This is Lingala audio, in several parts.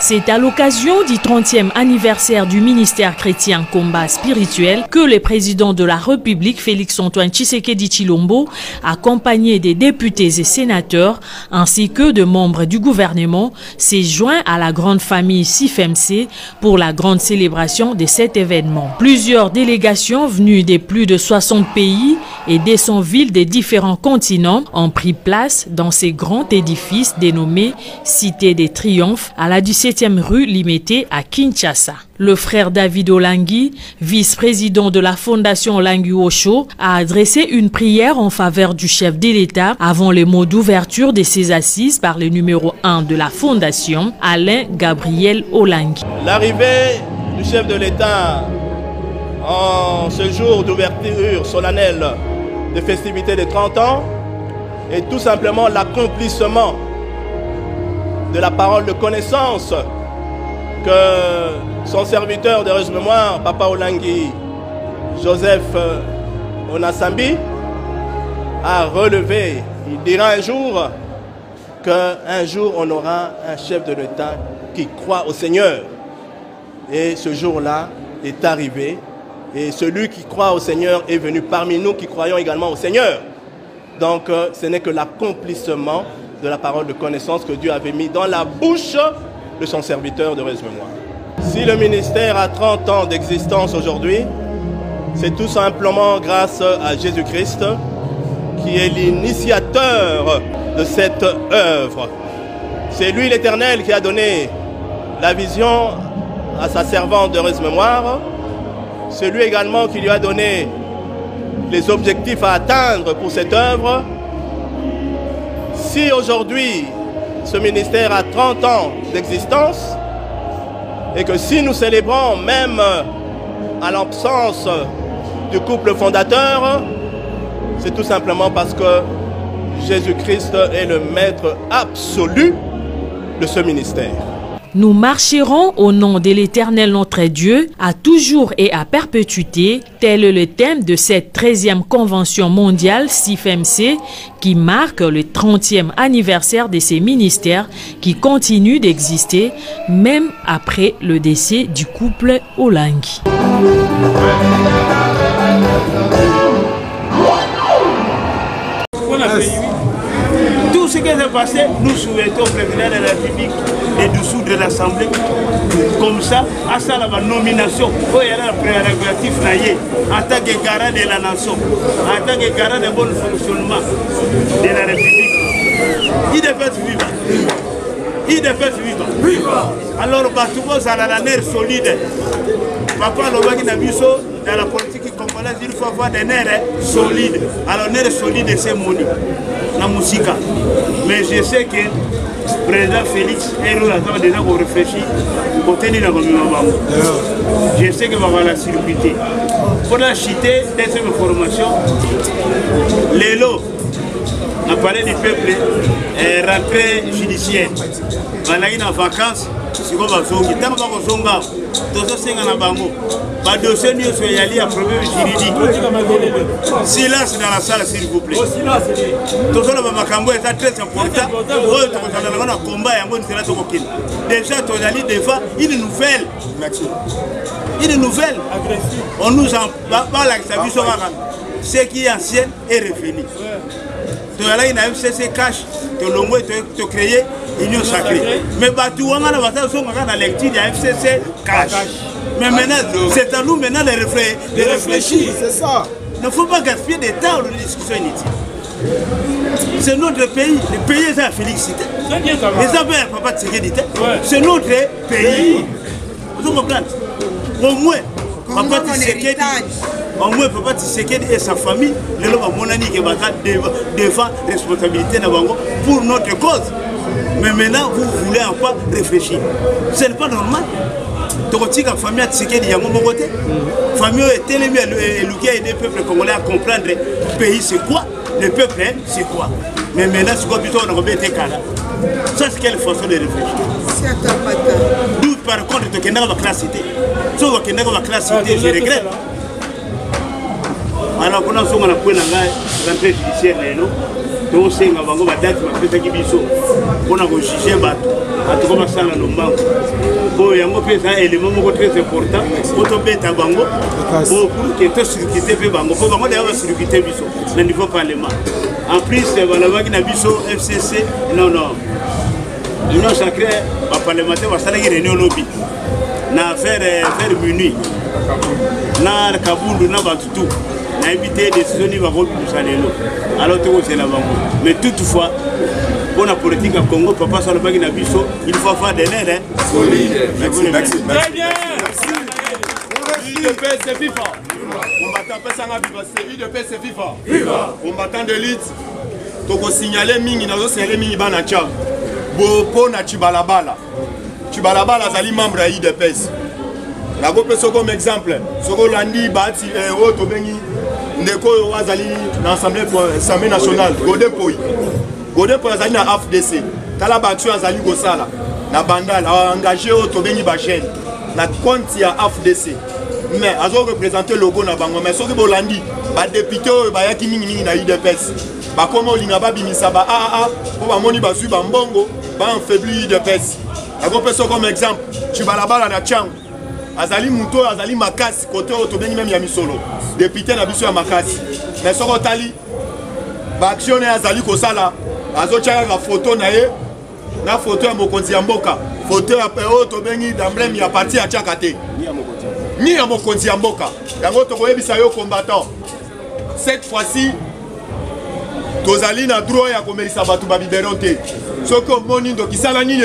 C'est à l'occasion du 30e anniversaire du ministère chrétien Combat spirituel que le président de la République, Félix-Antoine Tshisekedi Tshilombo, accompagné des députés et sénateurs ainsi que de membres du gouvernement, s'est joint à la grande famille CIFMC pour la grande célébration de cet événement. Plusieurs délégations venues de plus de 60 pays et des 100 villes des différents continents ont pris place dans ces grands édifices dénommés Cité des Triomphes à la 17e rue Limete à Kinshasa. Le frère David Olangi, vice-président de la Fondation Olangi Osho, a adressé une prière en faveur du chef de l'État avant les mots d'ouverture de ses assises par le numéro 1 de la Fondation, Alain Gabriel Olangi. L'arrivée du chef de l'État en ce jour d'ouverture solennelle des festivités de 30 ans est tout simplement l'accomplissement de la parole de connaissance que son serviteur de heureuse mémoire, Papa Olangi Joseph Onasambi, a relevé. Il dira un jour qu'un jour on aura un chef de l'État qui croit au Seigneur. Et ce jour-là est arrivé. Et celui qui croit au Seigneur est venu parmi nous qui croyons également au Seigneur. Donc ce n'est que l'accomplissement de la parole de connaissance que Dieu avait mis dans la bouche de son serviteur de heureuse mémoire. Si le ministère a 30 ans d'existence aujourd'hui, c'est tout simplement grâce à Jésus-Christ qui est l'initiateur de cette œuvre. C'est lui l'Éternel qui a donné la vision à sa servante de heureuse mémoire. C'est lui également qui lui a donné les objectifs à atteindre pour cette œuvre. Si aujourd'hui, ce ministère a 30 ans d'existence, et que si nous célébrons même à l'absence du couple fondateur, c'est tout simplement parce que Jésus-Christ est le maître absolu de ce ministère. Nous marcherons au nom de l'Éternel notre Dieu, à toujours et à perpétuité, tel est le thème de cette 13e convention mondiale CIFMC qui marque le 30e anniversaire de ces ministères qui continuent d'exister même après le décès du couple Olangi. Tout ce qui s'est passé, nous souhaitons au président de la République et dessous de l'Assemblée, comme ça, à ça la nomination, il y a un prérogatif en tant que garant de la nation, en tant que garant de bon fonctionnement de la République. Il devait vivre. Il devait vivre. Alors, tout le monde a la nerf solide. Papa Lobaki Nabiso, dans la politique congolaise, il faut avoir des nerfs solides. Alors, nerfs solides, c'est Moni, la musique. Mais je sais que le président Félix et nous avons déjà réfléchi pour tenir la communauté. Je sais que va avoir la circuité. Pour la chiter, deuxième formation, les lots, on a parlé du peuple, rentrée judiciaire. On a en vacances. Si on va zongi, tant qu'on va zonga, tout ça c'est un bango. Pas de seigneur sur y a problème juridique. Silence dans la salle s'il vous plaît. Tout ça le makambo est très important. On a combat et on sera tout coquille. Déjà tu as dit devant une nouvelle. Une nouvelle. On nous en parle avec sa vie sur ce qui est ancien est revenu. Tu as là une FCC cash, tu as créé union sacrée. Mais on a la lecture de la FCC cash. Mais maintenant, c'est à nous maintenant de réfléchir. C'est ça. Il ne faut pas gaspiller de temps de discussion inutile. C'est notre pays. Le pays est à féliciter. Les affaires ne peuvent pas sécurité. C'est notre pays. Vous comprenez? Au moins, Papa Tshisekedi et sa famille, le nom mon ami qui va devant responsabilité pour notre cause. Mais maintenant, vous voulez encore réfléchir. Ce n'est pas normal. La famille Tshisekedi est de mon côté. La famille est tellement éduquée des peuples congolais à comprendre le pays c'est quoi, le peuple c'est quoi. Mais maintenant, c'est quoi plutôt on a été calme. Ça, c'est quelle façon de réfléchir. Nous, par contre, tu as une classe cité. Si tu as une classe cité, je regrette. Alors, on a un point de rentrée judiciaire. tosenga bango badate bapesaki biso mpona kojuge bato bato basala lombango po yango mpe eza élément moko très important po tobeta bango pour ke tosurkite mpe bango po bango daya basurkite biso na niveau parlement. En plus balabaki na biso FCC non union sacrée baparlementaire basalaki réunion lobi na affaire minuit na Kabundu na Batutu na évité décision ni bakobimisa lelo alors tokozela bango mais toutefois pour la politique à Congo papa salobaki na biso il faut faire des nerfs solide. Merci. Très bien. UDPS c'est FIFA. Combattant pesanga viva c'est UDPS c'est FIFA. Viva. Combattant d'élite toko signaler mingi nazo signaler mingi bana cha bopo na Chibalabala zali membre ya UDPS. La go peso comme exemple soko landi bati o to bengi ndeko azali na assemblée nationale Godé pour azali na AFDC tala ba action azali ko sala na bandal a engagé o to bengi ba chaîne na compte ya AFDC mais azo représenter logo na bango mais soki bolandi ba député ba yaki mingi na UDPS ba komo linga ba bimisa ba po ba moni ba su ba mbongo ba affaibli UDPS. La go peso comme exemple Chibalabala na Tchang azali muto azali makasi côté otobengi même ya misolo député na biso ya makasi mais soko tali ba action na azali ko sala azochaka la photo na ye na photo ya mokonzi ya mboka photo ya otobengi d'emblème ya parti ya Tchakate ni ya mokonzi ya mboka yango tokoyebisa yo combattant cette fois-ci tozali na droit ya komelisa bato ba biberonte soko omoni ndo kisala nini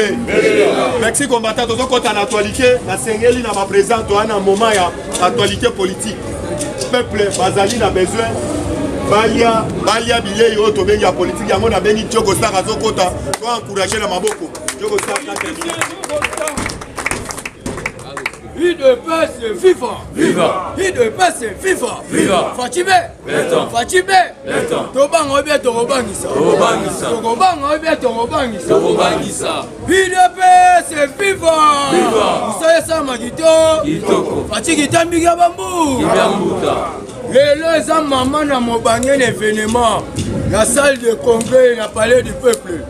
merci combattant tozokota na actualité na sengeli na ba président to ana moment ya actualité politique peuple bazali na besoin balia bilei oyo tobengi ya politique yango na bengi Diogo Star azokota to encourager na maboko Diogo Star UDPS c'est FIFA. Viva. UDPS c'est FIFA. Viva. Fatime. Fatime. Tobango bien torobangisa. Tobango bien torobangisa. UDPS c'est FIFA. Viva. Ça ça magito. Fatiki tambiga bambu. Et les maman na mobange l'événement. La salle de congrès, la palais du peuple.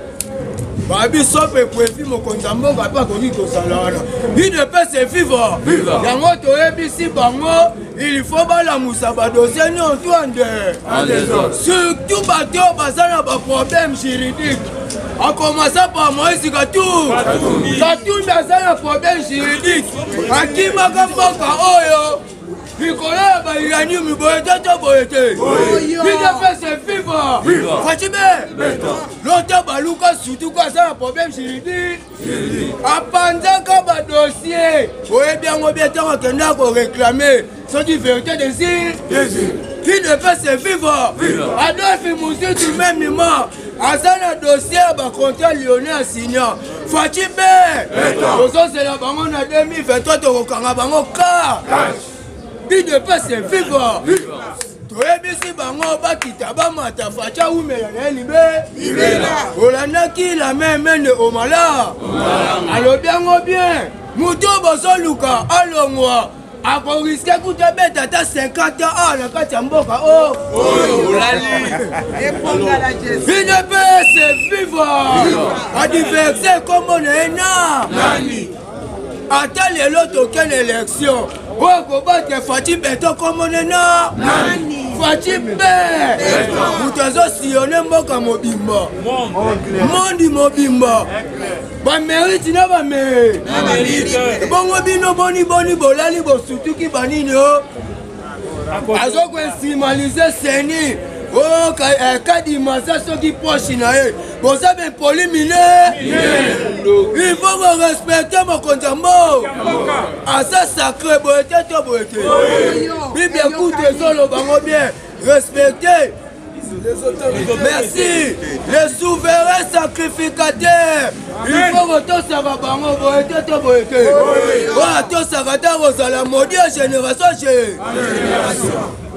Babi sope prévu mon konzambo va pas connu to salana. UDPS c'est vivant. Yango to ebisi bango, il faut ba la musaba dossier ni Antoine de. Surtout bato bazana ba problème juridique. A commencer par Moïse Katou. Katou bazana problème juridique. Akima kamboka oyo. Nicolas ba irani mi boyete to boyete. UDPS c'est vivant. Fatime. L'autre baluka surtout quoi ça un problème juridique. Apanzaka ba dossier. Oye bien on bien temps qu'on ko réclamer sans du vérité désir. UDPS c'est vivant. Adolphe Moussou du même moment. Azana dossier ba contrat lyonnais a signé. Fatime. Ozo c'est la bango na 2023 to kanga bango ka. UDPS c'est vivant. Toyebisi bango bakita bamata facha umela na libe. Olandaki la même de Omala. Alobi yango bien. Muto bozoluka alongwa. Ako risque kuta beta ta 50 ans na kati ya mboka UDPS c'est vivant. Adversaire comme on est nani. Ata lelo token élection. Oko bate Fatime Beto comme on est nani. Fatime Mutazo sillonne mboka mobimba. Mondi mobimba. Ba mérite na ba me. Bongo bino boni bolali bo sutuki banini o. Azoko simaliser seni. Oh kadi masa soki poche na e. Boza ben poli mine. Il faut respecter mon konzambo. Asa sacré boete to boete. Bibi écoute solo bango bien. Respectez. Merci. Les souverains sacrificateurs. Il faut que tout ça va bango boete to boete. Wa to sagata rozala modi génération.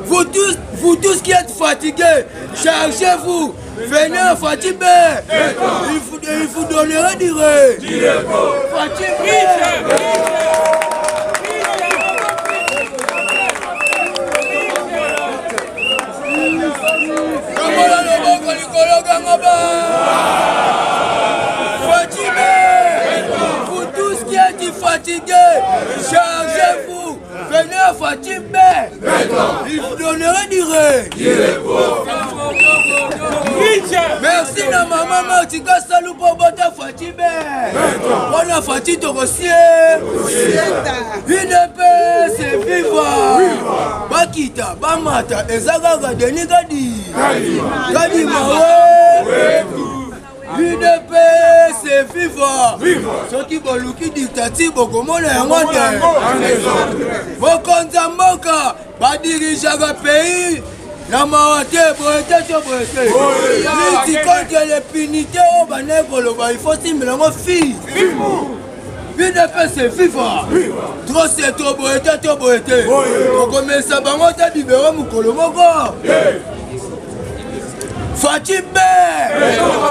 Vous tous qui êtes fatigués, chargez-vous, venez à Fatime. Il vous donnerai du Fatime. Baba. Fatigué. Pour tout ce qui est fatigué, chargez-vous. Venez à Fatigué. Il vous donnerait du ré. Merci na maman Martika Salou pour votre Fatigué. On a Fatigué de Rossier. Une épée, c'est vivant. Bakita, Bamata, Ezagaga, Denis Gadi. Gadi Mawe. Une épée, c'est vivant. Ceux qui vont l'ouki dictative, beaucoup de monde est en mode. Beaucoup de Moka, va diriger le pays. La marotte, brûlée. Lutte contre l'impunité au Banévolo, il faut s'y mettre en fille. Une épée, c'est vivant. Trop c'est trop brûlé. Donc, on met ça, on a libéré mon colombo. Fatibé!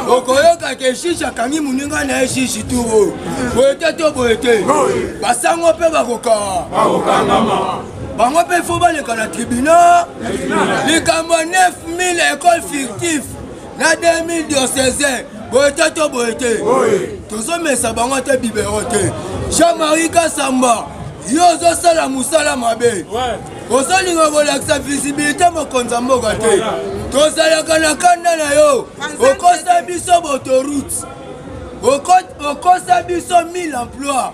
Okoyoka ke shisha kangi muninga na shishi tu. Boete to boete. Basango pe bakoka. Bango pe faut ba le kana tribunal. Likambo 9000 écoles fictives. Na 2016. Boete to boete. Tozo mesa bango te biberote. Jean-Marie Kassamba. Yozo sala musala mabe. Osalinga kolakisa visibilité mokonza mboka te. Tozalaka na kanda na yo. Okosa biso autoroute. Okosa biso 1000 emplois.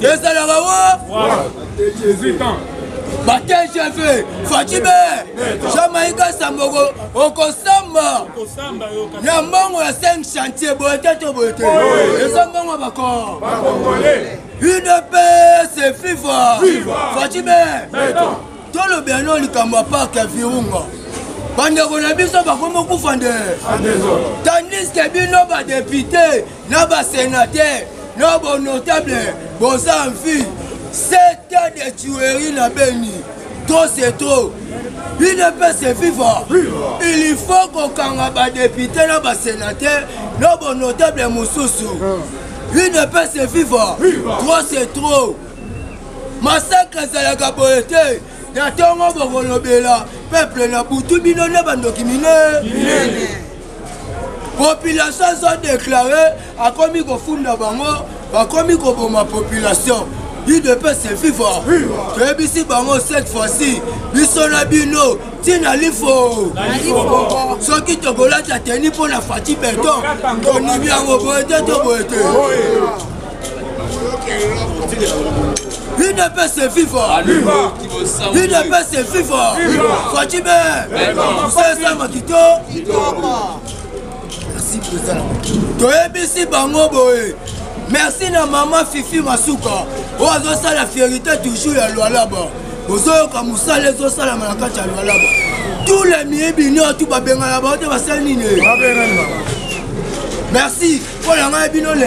Ezalaka wa? Bate chef, Fatibé, Jamaïka Samboko, Okosamba, Yambongo ya 5 chantiers, Boete to Boete, et Sambongo Bako. Une épée, c'est FIFA. Fatibé, tout le bien non, il ne pas qu'à Virunga. Bandeko na biso bakomo kufande. Tandis que bino ba député, na ba sénateur, na ba notable, boza amfi. 7 ans de tuerie na Beni. Trop c'est trop. Une épée c'est vivant. Il faut qu'on kanga ba député, na ba sénateur, na ba notable mosusu. Une épée c'est vivant. Trop c'est trop. Massacre c'est la gaboete. Na tongo bokolobela peuple na butu bino na bandokimine. Population sont déclarée a commis ko funda bango, a commis ko boma population. Il de paix c'est vivant. Que bisi bango cette fois-ci, biso na bino tina lifo. Ce qui te gola ta teni pour la fatigue béton. On y vient au boete to boete. Une épée c'est vivant. Une épée c'est vivant. Fatibé. C'est ça Makito. Merci président. Toyebisi bango boye. Merci na maman Fifi Masuka. Ozo ça la fierté toujours ya loi là-bas. Ozo ka musale zo sala malakati ya loi là-bas. Tous les miebino tout ba benga là-bas te ba saline. Merci. Pour la main bino le.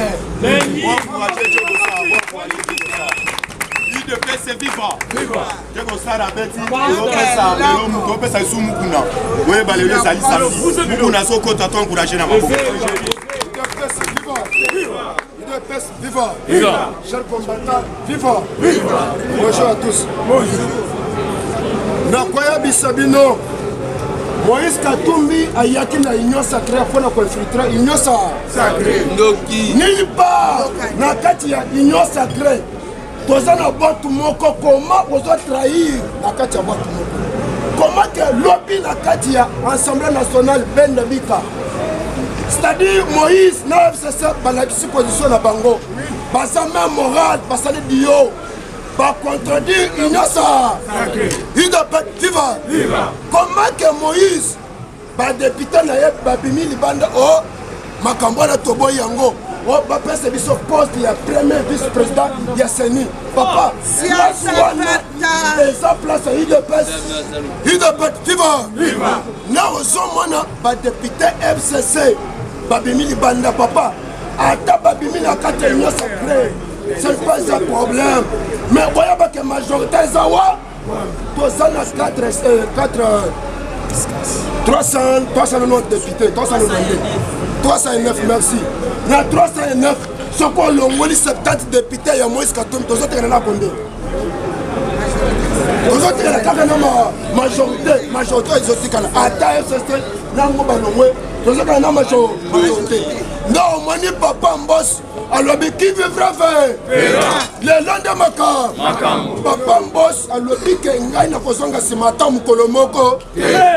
De paix c'est vivant. Je go sala beti, on peut ça sous mukuna. Ouais balé ça li ça. Mukuna so ko tato encourager na maboko. Viva! Viva! Chers combattants, viva! Viva! Bonjour à tous. Bonjour. Nakoya Bisabino, Moïse Katumbi a yaki na union sacrée pour la infiltrer union sacrée. Nulle part na kati ya union sacrée. Toza na botu moko comment ozo trahir na kati ya botu moko. Comment que lobby na kati ya Assemblée nationale Ben Bika. C'est-à-dire Moïse n'a pas la supposition de Bango. Basa même morale, basa les dio. Pas contredire innocent. Il doit pas vivre. Comment que Moïse, bah député n'a pas bimi libanda oh Makambona Tobo Yango. Oh papa c'est biso poste il y a premier vice-président il y a Seni. Papa, si ça place il doit pas vivre. Là on a bah député FCC. Babimi Libanda papa, ata babimi na katégorie sacrée, c'est pas un problème. Mais voyez pas que majorité zawa, tous ça na 390 députés, 309 merci. Na 309, ce qu'on l'ongoli 70 députés, il y a Moïse Katumbi, tous autres na Condé. Tous autres na majorité exotique. Ata FCC nango balongwe tozaka na macho non moni papa Mbos alobi qui vivra le long de Makambo papa Mbos alobi ke ngai na kozonga sima ta mukolo moko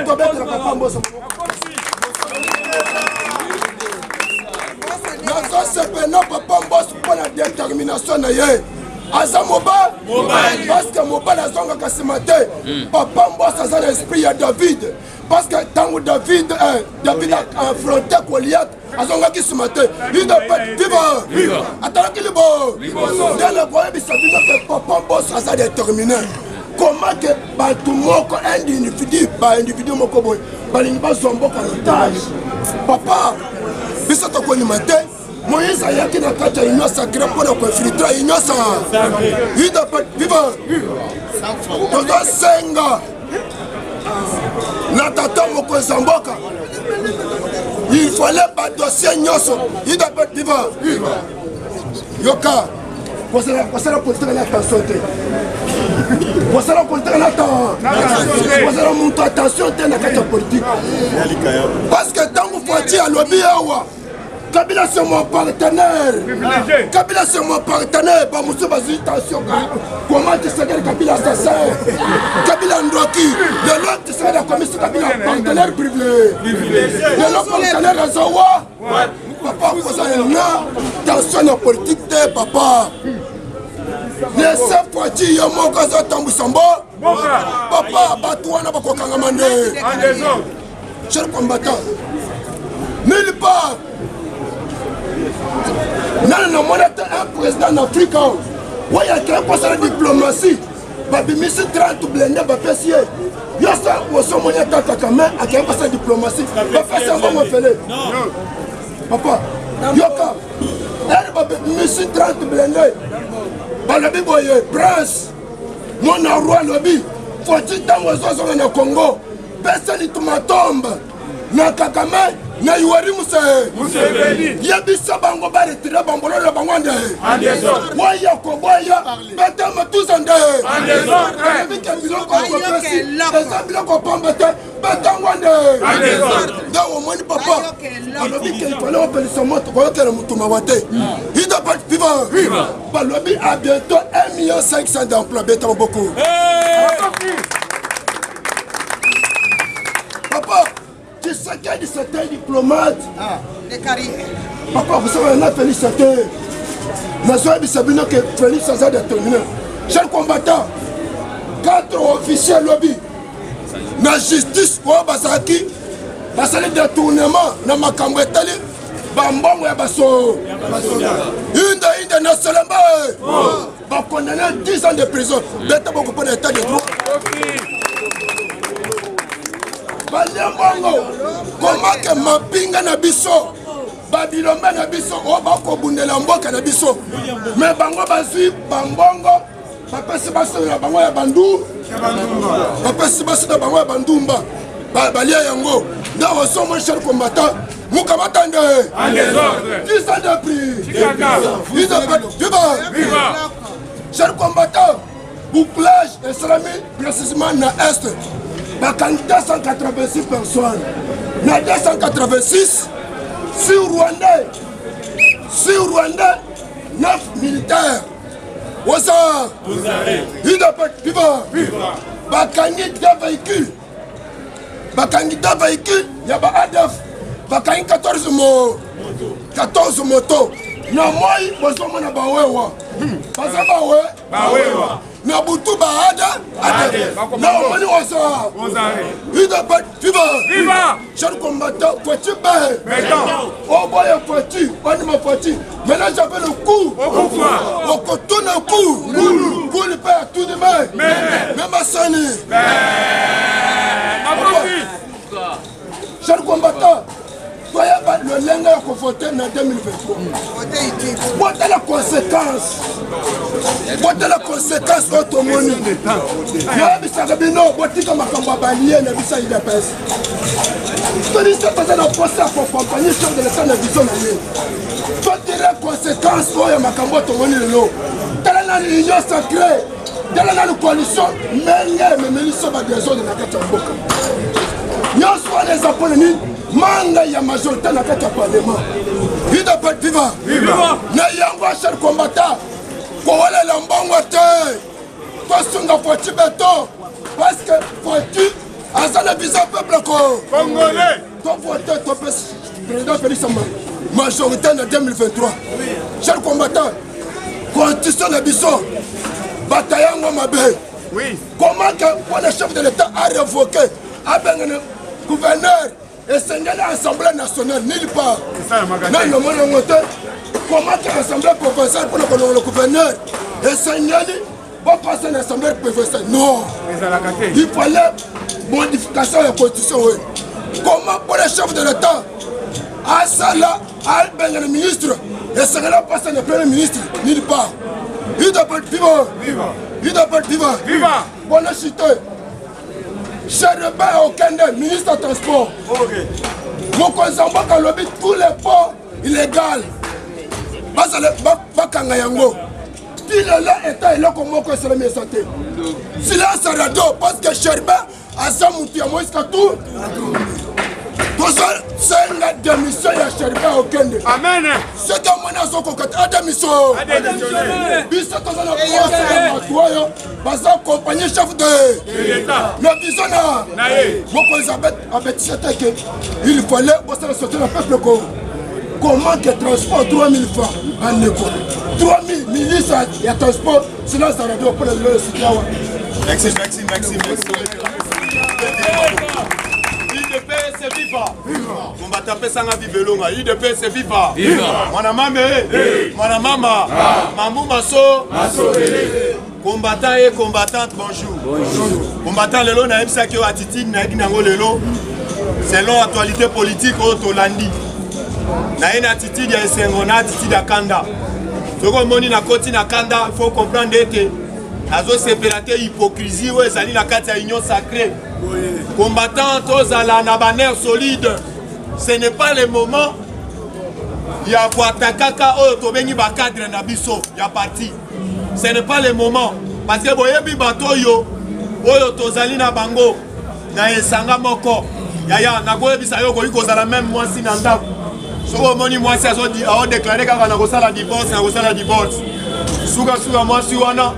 tobetela papa Mbos nazo sepena papa Mbos pour la détermination na ye aza mobile parce que mobile azongaka sima te papa Mbos aza na esprit ya David parce que tango David a affronté Goliath azongaki sima te il ne peut vivre atalaki libo dans le boye bisabino que papa Mbos aza déterminé comment que bato moko individu moko boye balingi bazomboka otage papa biso tokonima te Moïse ayaki na kati ya union sacrée mpona koinfiltre union il ne peut vivre tozosenga na tata mokonzi ya mboka il fallait badossier nyonso il ne peut vivre yoka kosala politique na attention te kosala politique na kosala moto attention te na kati ya politique parce que ntango Fati alobi awa Kabila c'est mon partenaire. Kabila c'est mon partenaire. Bah monsieur vas-y attention. Comment tu sais que Kabila assassin? Kabila Ndoki. Le l'autre tu sais la commission Kabila partenaire privé. Le l'autre partenaire Azawa. Papa vous avez une tension en politique de papa. Laissez Fati yomo kaza tambusambo. Papa batouana bakokanga mande. Chers combattants. Nulle part. Non, on a un président d'Afrique. Il y a un poste de diplomatie. Il y a 30 blindés. Il y a un poste de diplomatie. Papa, il y a un 30 blindés. Il y a prince. Mon roi lobby. Faut-il t'envoyer au Congo? Personne ne tombe. Na Kagame, na Yoweri Museveni. Yebisa bango ba retire bambolo la bango ande. Waya ko waya, beta matuzande. Avec un biloko ko pesi, beta biloko pambete, beta wande. Da o moni papa. Alobi ke fallait appeler son moto ko kere mutuma wate. Il doit pas vivre. Balobi a bientôt 1,5 million d'emplois, beta beaucoup. Papa tu sais qu'il y a certains diplomates. Des carrières. Papa, vous savez, on a félicité. Nous avons que Félix a déterminé. Chers combattants, 4 officiers lobby. La justice, Basaki, basali détournement, na makambo etali, bambongo ya baso. Inde nationale, va condamner 10 ans de prison. Bête beaucoup pour l'état de droit. Comment que mapinga na biso babilombe na biso o bakobundela mboka na biso mais bango bazwi bambongo bapesi baso na bango ya bandu bapesi baso na bango ya bandumba balia yango nda oso mon cher combattant mukamatande 10 ans de prix viva cher combattant bouclage islamique précisément na est. Quand 286 personnes, na 286, sur Rwanda, 9 militaires. Osa, il n'a pas de vivre. Bakangi 2 véhicules. Bakangi 2 véhicules, il y a ADF. Bakangi 14 motos. Na moi, je suis bawewa. Baza bawewa. Na butu baada na omoni osa il n'a pas viva cher combattant faut-il oh boy faut-il on m'a faut-il maintenant j'avais le coup au coton le coup le père tout de même ma sani cher combattant voyez le lenga qu'on votait en 2023 voyez la conséquence automoni yabisaka bino botika makambo ya balie na bisa idps todisa toza na poste ya kokompagnie chef de l'état na vision na ye totire conséquence oyo makambo otomoni lelo tala na union sacrée tala na coalition ndenge ememeli so badesordre na kati ya mboka nyonso wana eza mpona nini manga ya majorité na kati ya parlement idepart viva na yango achar combattant kowalela mbongo te tosunga Fati beto parce que Fati aza na visa peuple congolais tovote topesi président Félix majorité en 2023 cher combattant constitution na biso batayango mabe comment que le chef de l'état a révoqué abengene gouverneur et sengeli assemblée nationale nulle part nano monango te comment que l'assemblée provinciale pour le gouverneur et sengeli pour passer l'assemblée provinciale non il fallait modification de la constitution comment pour le chef de l'état Asala, Albert le ministre, et c'est là passer le premier ministre, nulle part. Il doit être vivant. Il doit être vivant. Bonne cité. Cherubin Okende, ministre des Transports. Mon conseil, on lobby tous les ports illégaux. Bakanga Yango. Qui est là, et là, comment on se met santé. Silence à radio, parce que Cherubin a sa moutia, moi, c'est tout. C'est la démission ya Cherubin Okende. Amen. C'est un menace au côté à démission. Biso toza na procès matoyo, baza compagnie chef de l'État. Le bisona. Moko Elisabeth abetishete que il fallait bosser sortir le peuple ko. Comment que transport 3000 francs en école. 3000 milices ya transport, sinon ça radio pour le citoyen. Merci. IDPS viva. Combattant pesanga vibelonga. IDPS viva. Mwana mama. Mamou maso. Combattant et combattante bonjour. Combattant lelo na MSA ki attitude na kinango lelo. Selon actualité politique au Tolandi. Na une attitude ya Sengona, attitude à Kanda. Soko moni na koti na Kanda, il faut comprendre que azo séparate hypocrisie ou ezali na kati ya union sacrée. Combattant tozala na banner solide. Ce n'est pas le moment. Il y a Kaka o tobengi ba cadre na biso ya parti. Ce n'est pas le moment parce que boyebi bato yo oyo tozali na bango na esanga moko. Yaya na boyebi sa yo ko kozala même moi si na ndako. Soko moni moi si azo di a déclaré kaka na kosala divorce. Suga moi si wana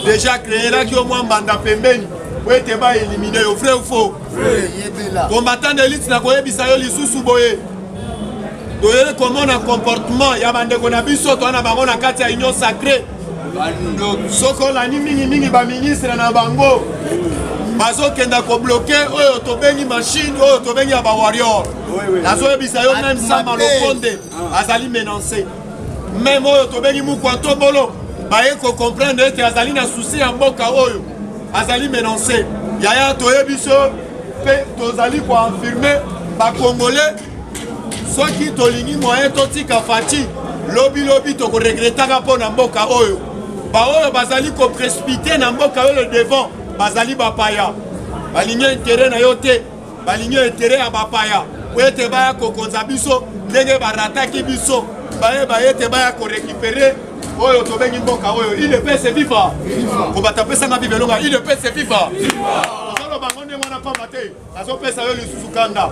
déjà créé là qui au moins banda pembeni. Oui, tu vas éliminer au frère ou faux. Combattant d'élite, tu as dit que tu boye. Comment on a un comportement, il y a des gens qui ont une union sacrée. Soko la ni mingi ba ministre na bango. Bazo kenda ko bloquer oyo to bengi machine oyo to bengi ba warrior. Nazo ebisa yo même ça malokonde azali menacé. Même oyo to bengi mukwato bolo. Ba eko comprendre que azali na souci en mboka oyo. Azali menacé. Yaya toyebiso pe tozali ko affirmer ba congolais soki tolingi moyen totika Fati lobi to ko regretter ka na mboka oyo. Ba oyo bazali ko précipiter na mboka oyo le devant bazali ba paya. Ba ligne intérêt na yote, ba ligne intérêt ya ba paya. Wete ba ko konza biso ndenge ba rataki biso. Ba yete ba ko récupérer oyo to bengi mboka oyo. Il est pèse viva. Ko batapesa na bibelonga, il est pèse viva. Solo bangonde mwana pamate. Azo pesa yo lisusu kanda.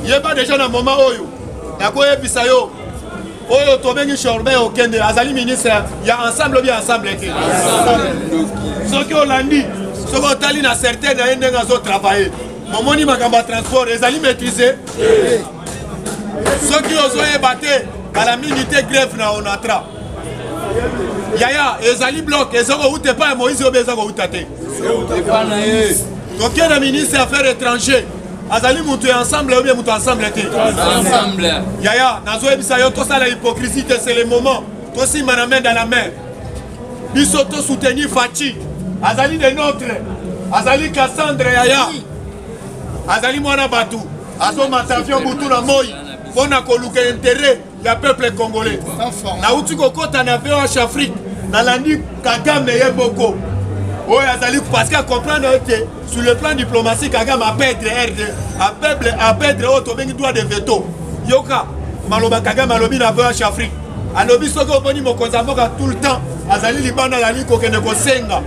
Yeba déjà na moment oyo. Na ko yebisa yo. Oyo to bengi Cherubin Okende azali ministre ya ensemble bien ensemble eke. Soki Olandi, soko otali na certains na ndenga zo travailler. Momoni makamba transport ezali maîtriser. Soki ozo ebate bala minute grève na onatra. Yaya ezali bloc ezoko ute pa Moïse obeza ko utate. Donc le ministre des Affaires étrangères azali mutu ensemble ou bien mutu ensemble eke. Ensemble. Yaya nazo ebisa yo to sala hypocrisie c'est le moment. To si manamé dans la mer. Biso to soutenir Fati. Azali de notre. Azali Cassandre Yaya. Azali mwana batu. Azo matafio butu na moi. Fona ko luka intérêt ya peuple congolais. Na uti ko kota na VH Afrique. Na landi Kagame yeboko. Oui, Azali, parce qu'à comprendre que sur le plan diplomatique, Kagame a perdre RD, a perdre auto droit de veto. Yoka, Maloba Kagame Malobi na VH Afrique. Anobi soko boni mo konzamoka tout le temps. Azali libana la liko kene ko senga.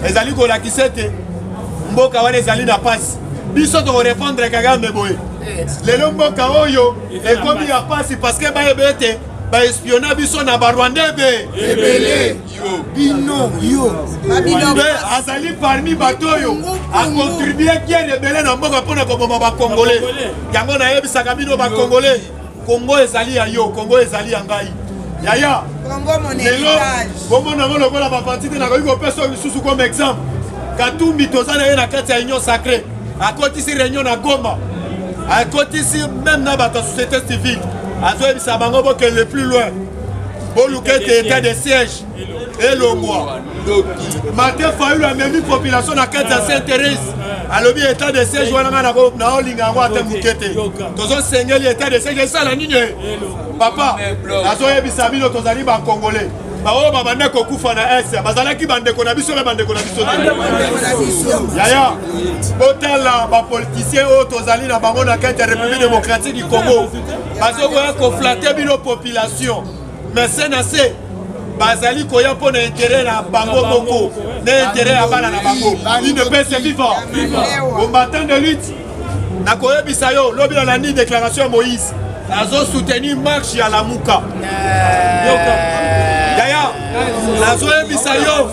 Azali ko la kisete. Mboka wane azali na passe. biso to répondre Kagame boye lelo mboka oyo ekomi ya pasi parce que bayebete ba espiona biso na ba Rwandais ebele yo bino azali parmi bato oyo a contribuer bien ebele na mboka pona koboma ba Congolais yango na yebisaka bino ba Congolais Congo ezali ya yo Congo ezali ya ngai yaya Congo mon lelo bomona ngolo kola ba partite na ko peso bisusu comme exemple Katumbi tozana ye na kati ya union sacrée à côté si réunion na Goma à côté si même na ba société civile azoyebi sa bango bo que le plus loin bolukete état de siège et longwa Martin Fayulu a même population na kati ya Saint-Thérèse alobi état de siège wana na olinga ngo ate mukete tozo sengeli état de siège ça la nini papa azoyebi sa bino tozali ba Congolais bao babanda kokufa na S bazalaki bandeko na biso bandeko na biso yaya botala ba politicien o tozali na bango na kati ya République démocratique du Congo bazo ko flatter bino population mais c'est assez bazali koya pour intérêt na bango moko na intérêt ya bana na bango il ne peut se vivre combattant de lutte na koyebisa yo lobi na ni déclaration Moïse azo soutenir marche ya Lamuka yaya nazoyebisa yo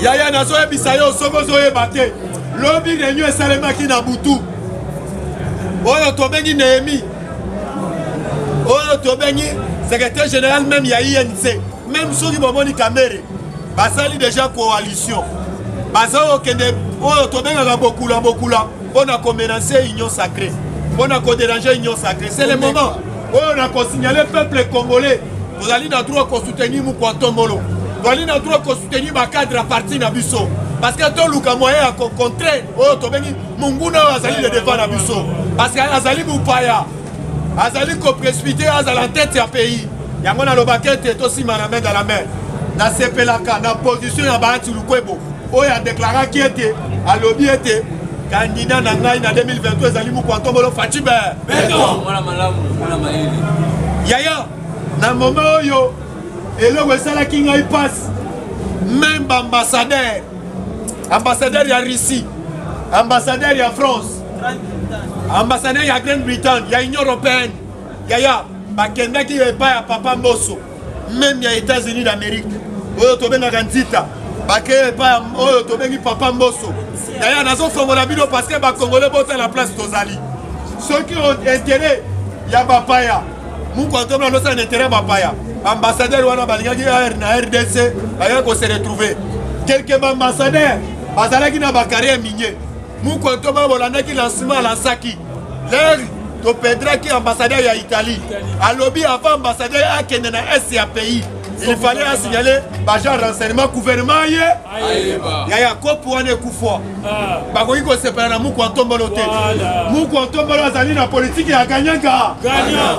yaya nazoyebisa yo soko zoyeba te lobi réunion esalemaki na butu oyo tobengi Néhémi oyo tobengi secrétaire général même ya INC même soki bomoni Kamere basali déjà coalition bazo okende oyo tobengaka bokula mpona komenacer union sacrée mpona kodéranger union sacrée c'est le moment oyo na kosignaler peuple congolais tozali na droit kosoutenir Mukwantombolo tozali na droit kosoutenir bacadre à partir na biso parce que toluka moyen ya kocontre oyo tobengi monguna oyo azali le devant na biso parce que azali mopaya azali koprécipité azala en tête ya pays yango nalobaki ete tosima na main dans la main nasepelaka na position ya Bahati Lukwebo oyo adeklaraki ete alobi ete candidat na ngai na 2022 ezali Mukwantombolo Fachibe yaya na moment oyo eloko esalaki ngai passe même ambassadeur ya Russie ambassadeur ya France ambassadeur ya Grande-Bretagne ya Union européenne yaya bakendaki epai ya Papa Mboso même ya États-Unis d'Amérique oyo tobengaka Nzita bake epai oyo tobengi Papa Mboso yaya nazofongola bino parce que bakongolais bota la place tozali soki intérêt ya bapaya Mukwantombolo nosa intérêt bapaya ambassadeur wana balingaki na RDC baya ko se retrouver quelques ambassadeurs bazalaki na bacarrière minier Mukwantombolo bolandaki lancement lansaki l'air to pedraki ambassadeur ya Italie alobi avant ambassadeur akende na S pays il fallait signaler baja renseignement gouvernement yaya kopo wana kufwa bakoki ko separa na Mukwantombolo te Mukwantombolo azali na politique ya ganyanga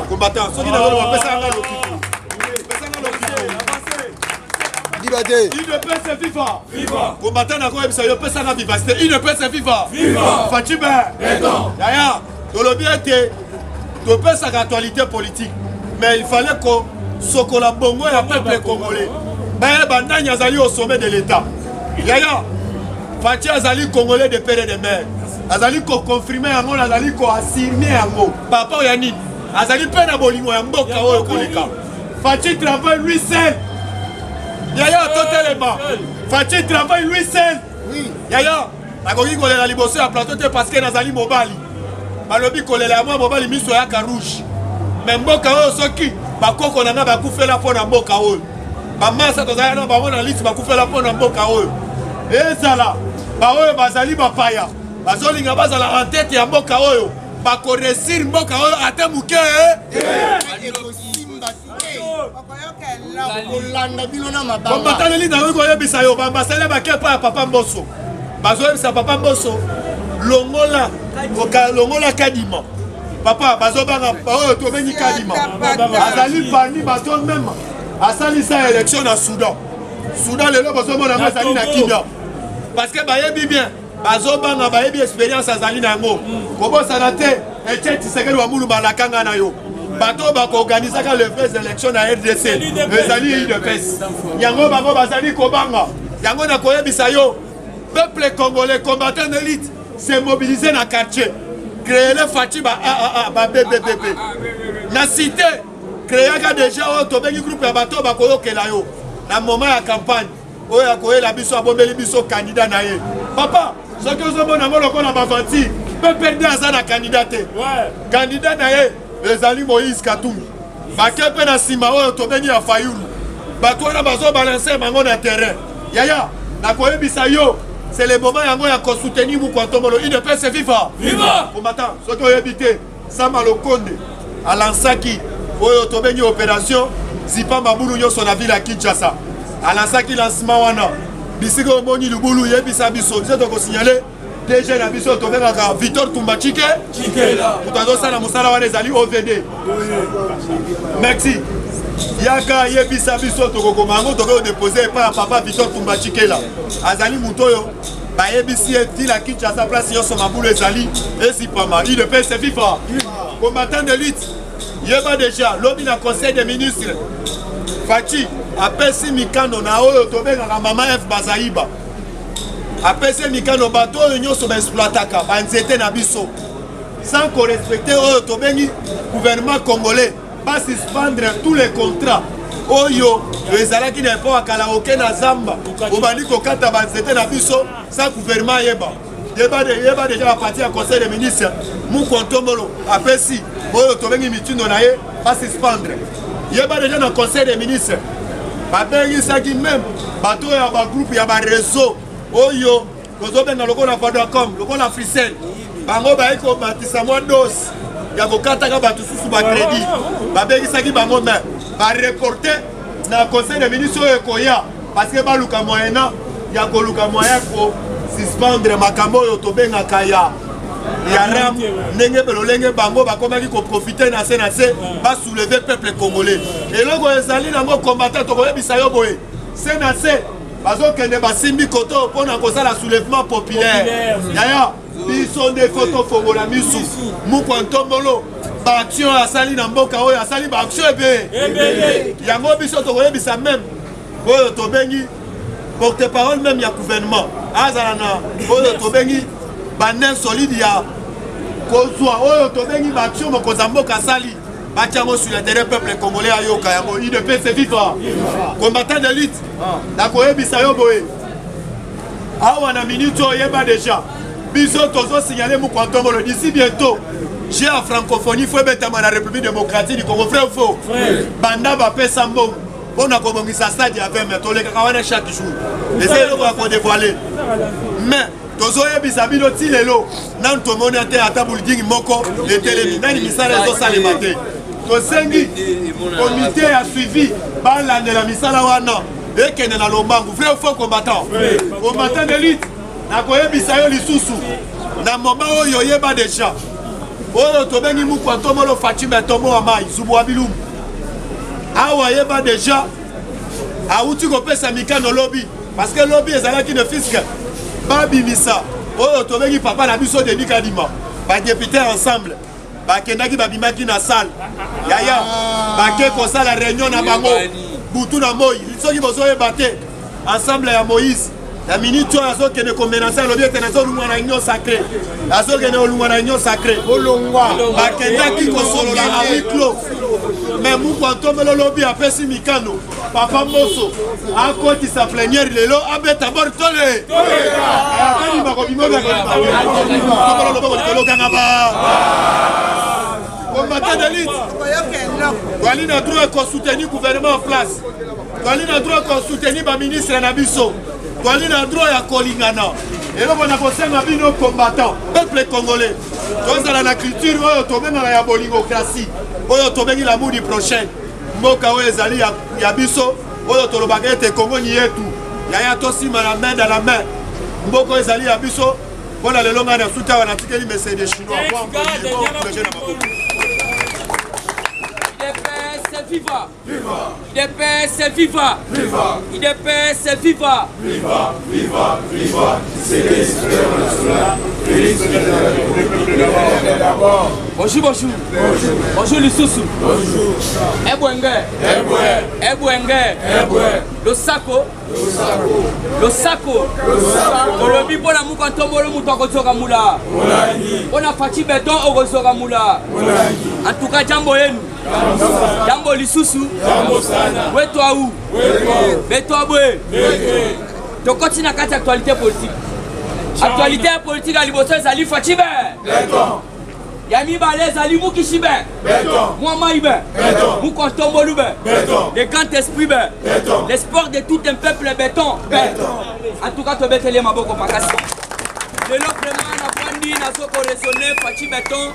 combattant soki na lolo bapesa nga lokiko il ne peut se vivre combattant na koyebisa yo pesa nga vivacité il ne peut se vivre Fachibe yaya tolobi ete topesaka actualité politique mais il fallait que sokola bongo ya peuple congolais bayeba nani azali au sommet de l'état yaya Fachi azali congolais de père et de mère azali ko confirmer yango azali ko affirmer yango papa ya nini azali pe na bolingo ya mboka oyo koleka Fachi travaille lui seul yaya totelema Fachi travaille lui seul yaya nakoki kolela liboso ya plateau te parce que nazali mobali balobi kolela moi mobali miso ya rouge mais mboka oyo soki bakoko nanga bakufela mpona mboka oyo bamasa tozali na bango na liste bakufela mpona mboka oyo ezala baoyo bazali bapaya bazolinga bazala en tête ya mboka oyo bakoresir mboka oyo ate muke kombataneli na oyo koyebisa yo bambasale bakepa ya Papa Mboso bazoyebisa Papa Mboso longola kadima papa bazobanga oyo tobengi kadima azali parmi bato même asalisa élection na Soudan lelo bazomona bazali na kimia parce que bayebi bien bazobanga bayebi expérience azali na yango kobosana te Etienne Tshisekedi wa Mulumba nakanga na yo bato bakoorganisaka le vraies élections na RDC ezali UDPS yango bango bazali kobanga yango na koyebisa yo peuple congolais combattant d'élite se mobiliser dans le quartier. Créer le Fati, BBBB. La cité, créer déjà un groupe de bateaux, dans le moment de la campagne. Où il y a un candidat. Papa, ce que vous avez dit, peut perdre un candidat. Candidat, les alliés Moïse Katoum. Bakepe na sima oyo tobeni ya Fayoulou. Bato wana bazo balancer bango na terrain. Yaya, na koyebisa yo, c'est le moment yango ya ko soutenir mu kwa tomolo. Il ne peut se vivre. Viva! Pour matin, ce que oyebite, Sama Lokonde, alansaki oyo tobeni opération Zipa Mabulu yo son ville à Kinshasa. Alansaki lancement wana. Bisiko moni lubulu yebisa biso, je dois signaler déjà la biso tobena ka Victor Tumbachike. Chikela. Tutazo sana musala wana ezali OVD. Merci. Yaka yebisa biso toko mango toko déposer par papa Victor Tumbachikela. Azali mutoyo ba yebisi ville à Kinshasa place yo son mabulu ezali et si pas mal. Il ne peut se vivre. Combattant de lutte. Yeba déjà l'homme na conseil des ministres. Fati apesi mikano na oyo tobenga mama F Bazaïba. Apesi mikano bato oyo so ba exploitaka ba nzete na biso. Sans respecter oyo tobengi gouvernement congolais va suspendre tous les contrats. Oyo ezalaki na po akala okena zamba. Obandi kokata ba nzete na biso sans gouvernement yeba. Yeba déjà la partie à conseil des ministres. Mou kontomolo apesi oyo tobengi mitundo na ye va suspendre. Yeba déjà dans le conseil des ministres. Babengi saki même bateau ya ba groupe ya ba réseau oyo kozobenga lokola Vodacom lokola Fricel bango ba iko batisa mo dos ya kokata ka batu susu ba crédit babengi saki bango même ba reporter na conseil des ministres ekoya parce que ba luka moyena ya ko luka moyen ko suspendre makambo yo tobenga kaya ya ram nenge belolenge bango bakomaki ko profiter na se ba soulever peuple congolais et loko ezali nango combattant to koyebisa yo boye se na se bazo kende basimbi koto pona ko sala soulèvement populaire yaya biso de photo fongola misu muko ntombolo ba action asali na mboka oyo asali ba action ebe yango biso to koyebisa même oyo to bengi porte-parole même ya gouvernement azala na oyo to bengi banen solide ya kozwa oyo tobengi baction mokonza mboka sali batiango sur le terrain peuple congolais ayoka yango il ne peut se vivre combattant de lutte na koyebisa yo boye awa na minute oyeba déjà biso tozo signaler mu kwantomolo d'ici bientôt j'ai en francophonie faut betama na République démocratique du Congo frère faux banda ba pesa mbongo bona kobongisa stade ya 20 mètres oleka kawana chaque jour essayer de dévoiler mais tozoye bisabino ti lelo nan tomoni ate ata building moko etelemi nani misala ezosalema te tosengi comité ya suivi balandela misala wana ekende na lombangu vrai ou faux combattant de lutte nakoyebisa yo lisusu na moment oyo oyeba déjà oyo tobengi mukwa tomolo Fatima tomo wa mai zubu wa bilumu awa yeba déjà auti kopesa mikano lobby parce que lobby ezalaki ne fisque Babi Missa, oh tobengi papa na biso Denis Kadima, ba député ensemble, ba kendaki ba bimaki na salle, yaya, ba ke ko sala réunion na bango, butu na moyi, soki bozo ebate ensemble ya Moïse, la minute azo kene ko menacer lobi ete nazo lungwa na union sacrée, azo kene lungwa na union sacrée, olongwa, ba kendaki ko solo la huis clos, mais mu kwa tomelo lobi apesi mikano. Papa Mosso, à côté sa plénière, il est là, à bête à bord, tolé. Combattant de lutte. Wali na droit qu'on soutenir le gouvernement en place. Wali na droit qu'on soutenir le ministre Nabiso. Wali na droit à Kolingana. Et là, on a pensé à nos combattants, peuple congolais. Dans la culture, on a la bolingocratie. On a la moue du prochain. Mboka oyo ezali ya biso oyo tolobaka ete Congo ni yetu yaya tosima la main dans la main mboka oyo ezali ya biso mpona lelo ngai na suta wana tikeli message de chinois Viva! Viva! IDPS viva! Viva! IDPS viva! Viva! Viva! Viva! C'est l'espérance. Bonjour, bonjour. Bonjour, Lissousou. Bonjour. Le sako. Le sako. Le bibo na mukantombo le mutokozoka mula. On a Fati Béton okozoka mula. En tout cas, jambo yenu. Jambo Lissousou. Jambo sana. Weto aou. Beto abwe. To continue à actualité politique. Actualité politique à Liboso Zali Fati Béton. Yami Balez Ali Moukishibe, Mouama Ibe, Moukontombo Lube, les grands esprits, l'espoir de tout un peuple béton. En tout cas, tu bête les maboko makasi. Le loplement n'a pas dit, n'a pas résonné, Fati Béton.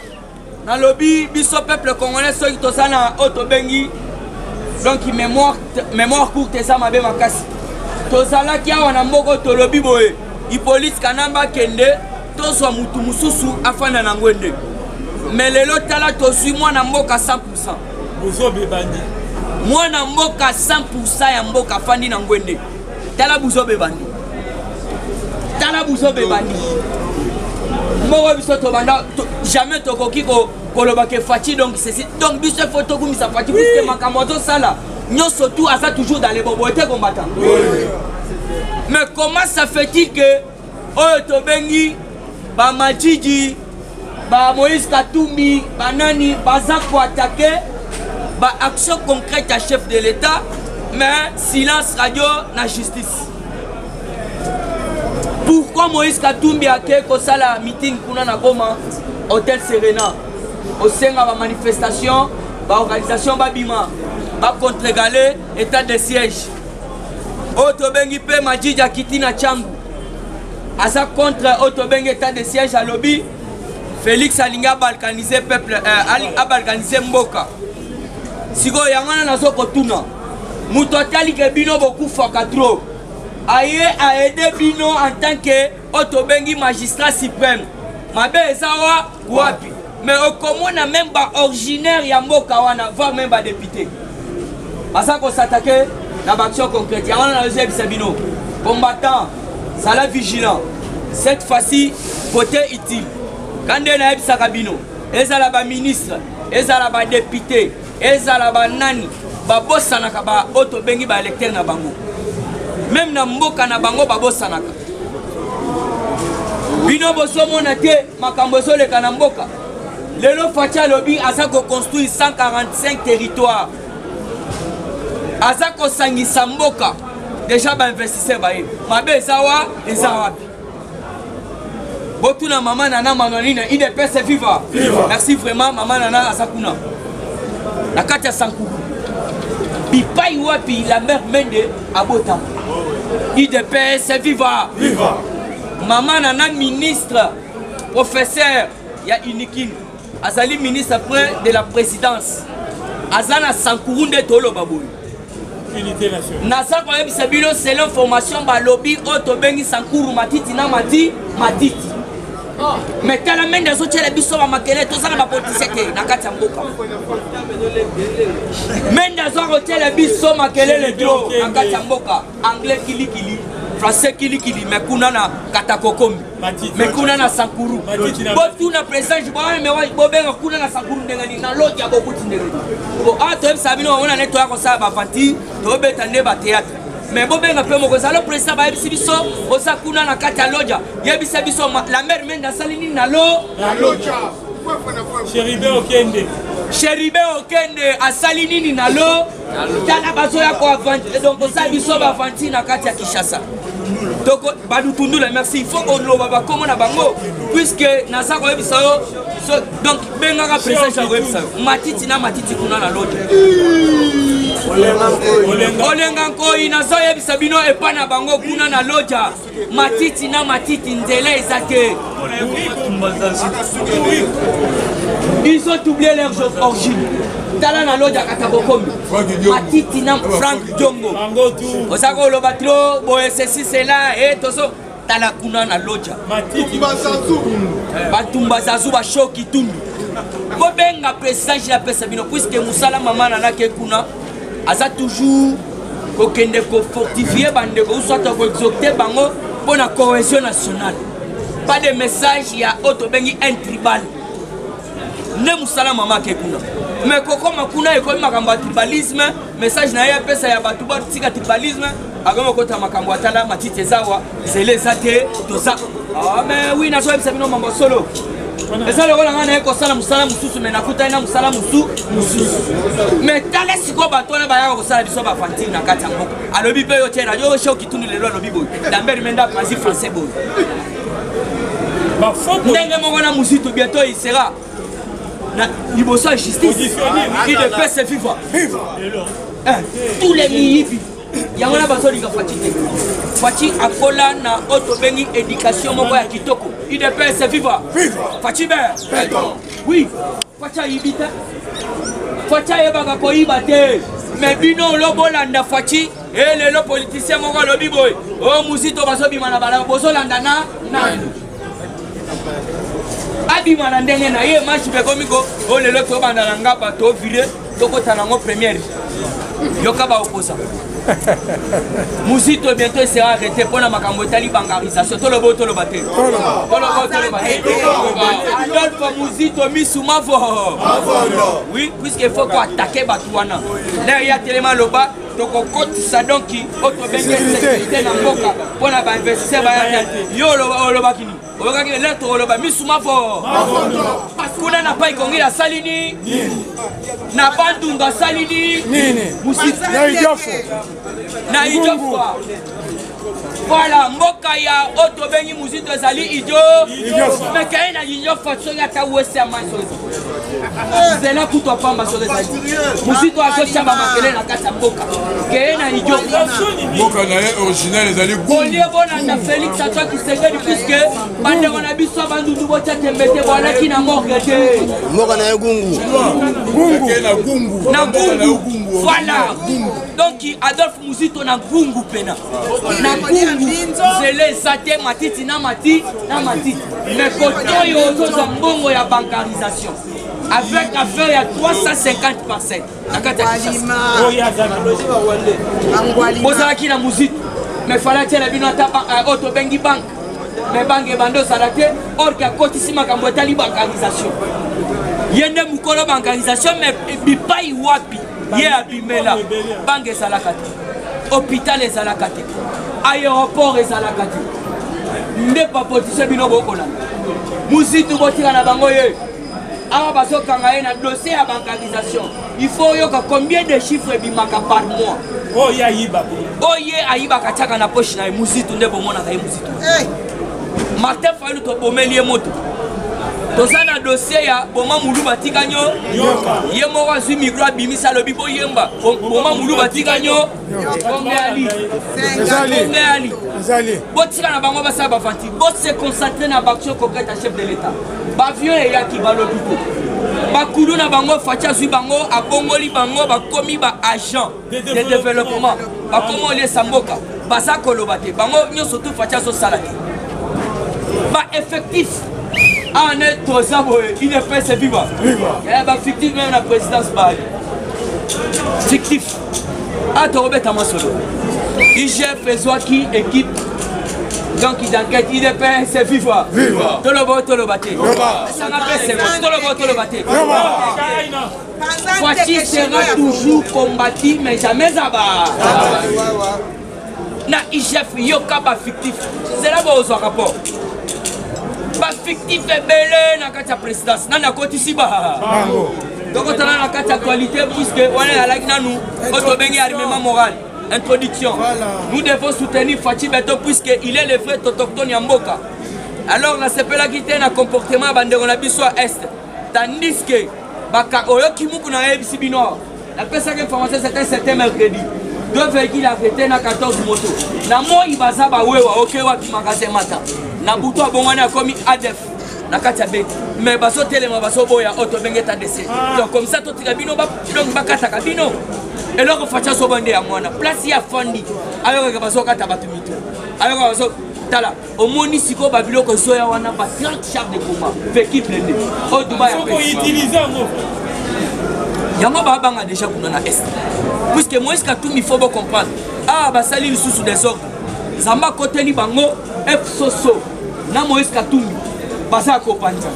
Dans le lobby, biso peuple congolais, ceux qui sont dans Otobengi. Donc, mémoire courte, ça m'a bien makasi. Tozala qui a un moko to lobby boé. Hippolyte Kanamba Kende, Tozo Mutumussu, Afana Nangwende. Mais le lot là, tu suis moi na mboka 100%. Moi na mboka 100% ya mboka fandi na ngwende. Tala buzo bebandi. Tala buzo bebandi. Moi biso to banda jamais to koki ko koloba ke Fati donc c'est donc biso photo comme ça Fati puisque makamoto sala. Nyo surtout à ça toujours dans les boboté combattants. Mais comment ça fait-il que oh to bengi ba Majiji ba Moïse Katumbi, ba Nani, baza pour attaquer, ba action concrète à chef de l'État, mais silence radio na justice. Pourquoi Moïse Katumbi a fait la meeting kuna na Goma, Hôtel Serena, au sein de la manifestation, ba organisation Babima, ba contre-galé, état de siège. Otobengi pe Majiji Akiti na Changu, asa contre Otobengi état de siège à lobby. Félix Alinga a balkanisé peuple, a balkanisé Mboka. Si vous avez un kotuna, Moutotali ke bino beaucoup fakatro. Aye a aidé bino en tant que Otobengi magistrat suprême. Mabe ezawa wapi. Mais au commun na même pas originaire ya Mboka wana, voire même pas député. Asa ko s'attaquer la action concrète. Ya wana na deuxième sabino. Combattant, sala vigilant. Cette fois-ci, côté utile. Quand on a eu Sakabino, ils ont ministre, ils ont député, ils ont nani, babo sanaka ba auto bengi ba électeur na bango. Même na mboka na bango babo sanaka. Bino boso monate makamboso le kanamboka. Lelo Fatia lobby asako construit 145 territoires. Asako sangi samboka. Déjà ba investisseur ba ye. Mabe zawa ezawa. Botuna maman nana manonine, il est c'est viva. Merci vraiment maman nana Asakuna. La Katia Sankou. Pipai wapi la mère Mende Abota. IDP c'est viva. Maman nana ministre, professeur, ya Inikin. Azali ministre après de la présidence. Azana Sankourunde Tolo Baboui. Unité nationale. Nasa kwa yebi sabilo c'est l'information ba lobby Otobengi Sankourou Matiti na Matiti. Mais quand la main des autres, les bisous à Makele, tout ça va politicien na Katia Mboka. Mais des autres, les bisous à Makele, les dos na Katia Mboka. Anglais kili, français kili, mais kuna na Katakokomi, mais kuna na Sankourou. Botou na président, je vois mais bobenga kuna na Sankourou ndengani na l'autre ya beaucoup ndengani. Bon, ah toi sabino on a nettoyé comme ça ba fanti, to betande ba théâtre. Mais bon ben peu moko le président ba yebisi biso osakuna na kati ya loja yebisa biso la mère menda salini na loja Cheribe Okende asalini ni na lo tala bazo ya ko avanti donc ça biso ba avanti na kati ya Kinshasa donc badu tundula merci il faut qu'on lo baba comment na bango puisque na sa ko yebisa donc benga ka président ya yebisa matiti kuna na loja Olenga nkoi nazo yebisa bino epa na bango kuna na loja matiti nzela ezate. Ils ont oublié leur origine. Tala na loja Katakokomi. Matiti na Frank Djongo. Osako lobatro boye ceci cela et toso tala kuna na loja. Batumba zazu ba shoki tundu. Bobenga président la pesa bino puisque musala mama na ke kuna aza toujours kokende ko fortifier bande ko soit ko exalter bango pour la cohésion nationale. pas de message, il y a autobengi un tribal. Ne musala mama kekuna. Mais koko makuna et comme makamba tribalisme, message na ya pesa ya batuba tika tribalisme, agama kota makambo atala matite zawa, c'est les athées, tout ça. Ah mais oui, na so ebisa bino mambo solo. Mais ça le rôle ngana eko sala musala mususu mais nakuta ina musala mususu. Mais tala siko bato na baya ko sala biso ba fantine na kata mboko. Alobi pe yo tena yo show kituni lelo alobi boy. Dambert menda pasi français boy. Ba fond. Ndenge mo wana musito bientôt il sera il bosse en justice. Il ne peut se vivre. Tous les milliers vivent. Il y a un besoin de fatigué. Fatigué à Kola na autobengi éducation mon boy kitoko. Il ne peut se vivre. Fatigué. Oui. Fatigué ibita. Fatigué yeba ko ibate. Mais bino lobolanda fatigué et les politiciens mon gars lobi boy. Oh musito baso bimana bala boso landana na. Abima na ndenge na ye match be komiko o lelo to banda na ngaba to vire to kota na ngo première yoka ba opposa Musito bientôt sera arrêté pour la makambo tali bangarisation to lo boto lo baté Adolphe Musito misuma fo oui puisque il faut qu'on attaquer Batouana là il y a tellement le bas donc on compte ça donc qui auto bengue sécurité na mboka pour na ba investisseur ba yo lo bakini okaki lettre lo ba misuma fo kuna na pai kongi la salini na bandunga salini Musito na idiofo voilà mboka ya auto bengi Musito ezali idio mais kaye na idiofo soki ata wese ya maso zela kuto pamba so ezali Musito azochamba makele na kati ya mboka kaye na idiofo mboka na ye original ezali olie bona na Félix Antoine Tshisekedi puisque bandeko na biso bandundu botia tembete bwana kina morgue te mboka na ye gungu na gungu voilà donc Adolphe Musito na gungu pena na gungu zele zate matiti na matiti mais kotoyo toza mbongo ya bancarisation avec affaire ya 350 parcelles na kata bozalaki na Musito mais fallait tiela bino ata auto bengi banque mais banque bando salate or ka kotisi makambo etali bancarisation yende mukolo bancarisation mais bipai wapi ye abimela banque ezalaka te hôpital ezalaka te aéroport ezalaka te nde papotise bino bokolanda Musito botika na bango ye awa bazokanga ye na dossier ya bancarisation il faut yoka combien de chiffres bimaka par mois oye ayibaka tiaka na poche na ye Musito nde bomonaka ye Musito Martin Fayulu tobomeli ye moto toza na dossier ya boma mulu batika nyo ye moko azwi micro abimisa alobi boyemba boma mulu batika nyo konge ali botika na bango basala bafanti bose concentre na baction concrète ya chef de l'état bavion eyaki balobi te bakulu na bango Faci azwi bango abongoli bango bakomi baagent de développement bakomi oliesa mboka baza koloba te bango nyonso tu Faci azosala te effectif en est trop il ne peut se vivre fictif même la présidence fictif Robert Masolo IGF Ezwaki équipe donc il enquête il ne peut se vivre Faci sera toujours combattu mais jamais abat na IGF yoka fictif c'est là où on rapport fictif ebele na kati ya présidence nani akotisi donc otala na kati ya actualité puisque wana alaki nanu otobengi armement moral introduction nous devons soutenir Faci Beto puisque il est le vrai autochtone ya mboka alors nasepelaki te na comportement ya bandeko na biso ya est tandis que oyoki muku na yebisi bino napesaki information c'était certain mercredi 2 véhicules arrêtés na 14 moto na moi baza bawewa okewa magasin mata na butu abongwana komi ADF na kati ya beti mais baso telema baso boya auto bengeta DC donc comme ça totika bino donc bakataka bino eloko Faci so bande ya mwana place ya fondi ayoka baso kata batu mitu ayoka baso tala omoni siko babiloko soya wana ba 30 chars de combat véhicule blindé au Dubaï pour utiliser yango babanga déjà kuna na est puisque Moïse Katumbi faut comprendre basali lisusu des ordres zamba koteli bango F soso na Moïse Katumbi basa kopanja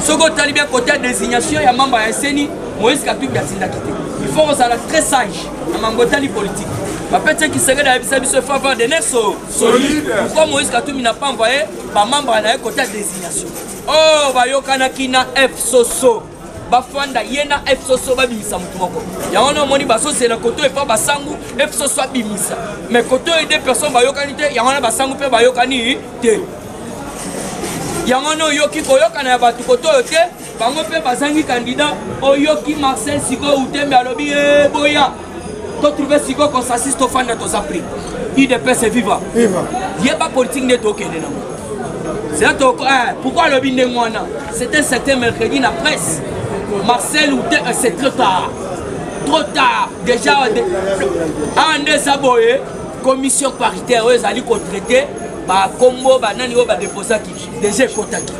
soko tali bien côté désignation ya membre ya SNI Moïse Katumbi atinda kité il faut que ça soit très sage na mangotali politique peut-être qu'il serait dans la faveur de Nesso solide. Pourquoi Moïse Katumbi n'a pas envoyé par membre à la côté désignation? Oh, Bayokana Kina F Soso. Bafanda Yena F Soso Babimisa Mutumoko. Yawano Moni Baso, c'est le côté et pas Basangu F Soso Babimisa. Mais côté et des personnes Bayokanite, Yawano Basangu Pe Bayokani. Yawano Yoki Koyokana Batu Koto Yoke, Bango Pe Basangi candidat, Oyoki Marcel Sigo Utembe Alobi Boya. Trouver si qu'on s'assiste au fan de ton appris. Il dépêche c'est vivant. Il n'y a pas politique de token. C'est là pourquoi le bin de moi c'était un certain mercredi dans la presse. Marcel c'est trop tard. Trop tard. Déjà en désaboué, commission paritaire ils allaient traiter bah combo bah nani va déposer qui déjà Kotaki.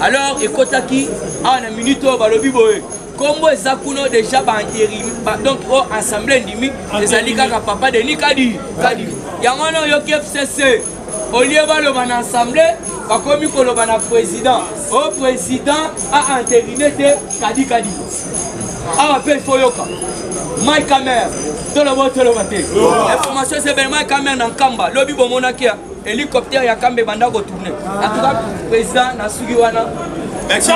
Alors et Kotaki en une minute va le biboé. Comme Zakuno déjà intérim, donc assemblée ndimi, les alliés papa de Nikadi. Yamano Yoki FCC, au lieu de l'assemblée, pas comme le président. Au président a intériné Kadi. Ah, il faut Yoka. Mike Kamer, tout le monde le matin. L'information c'est bien Mike Kamer dans Kamba, lobby Bomonakia, hélicoptère ya Kambe Banda go tourner. En tout cas, président Nasugiwana. Merci.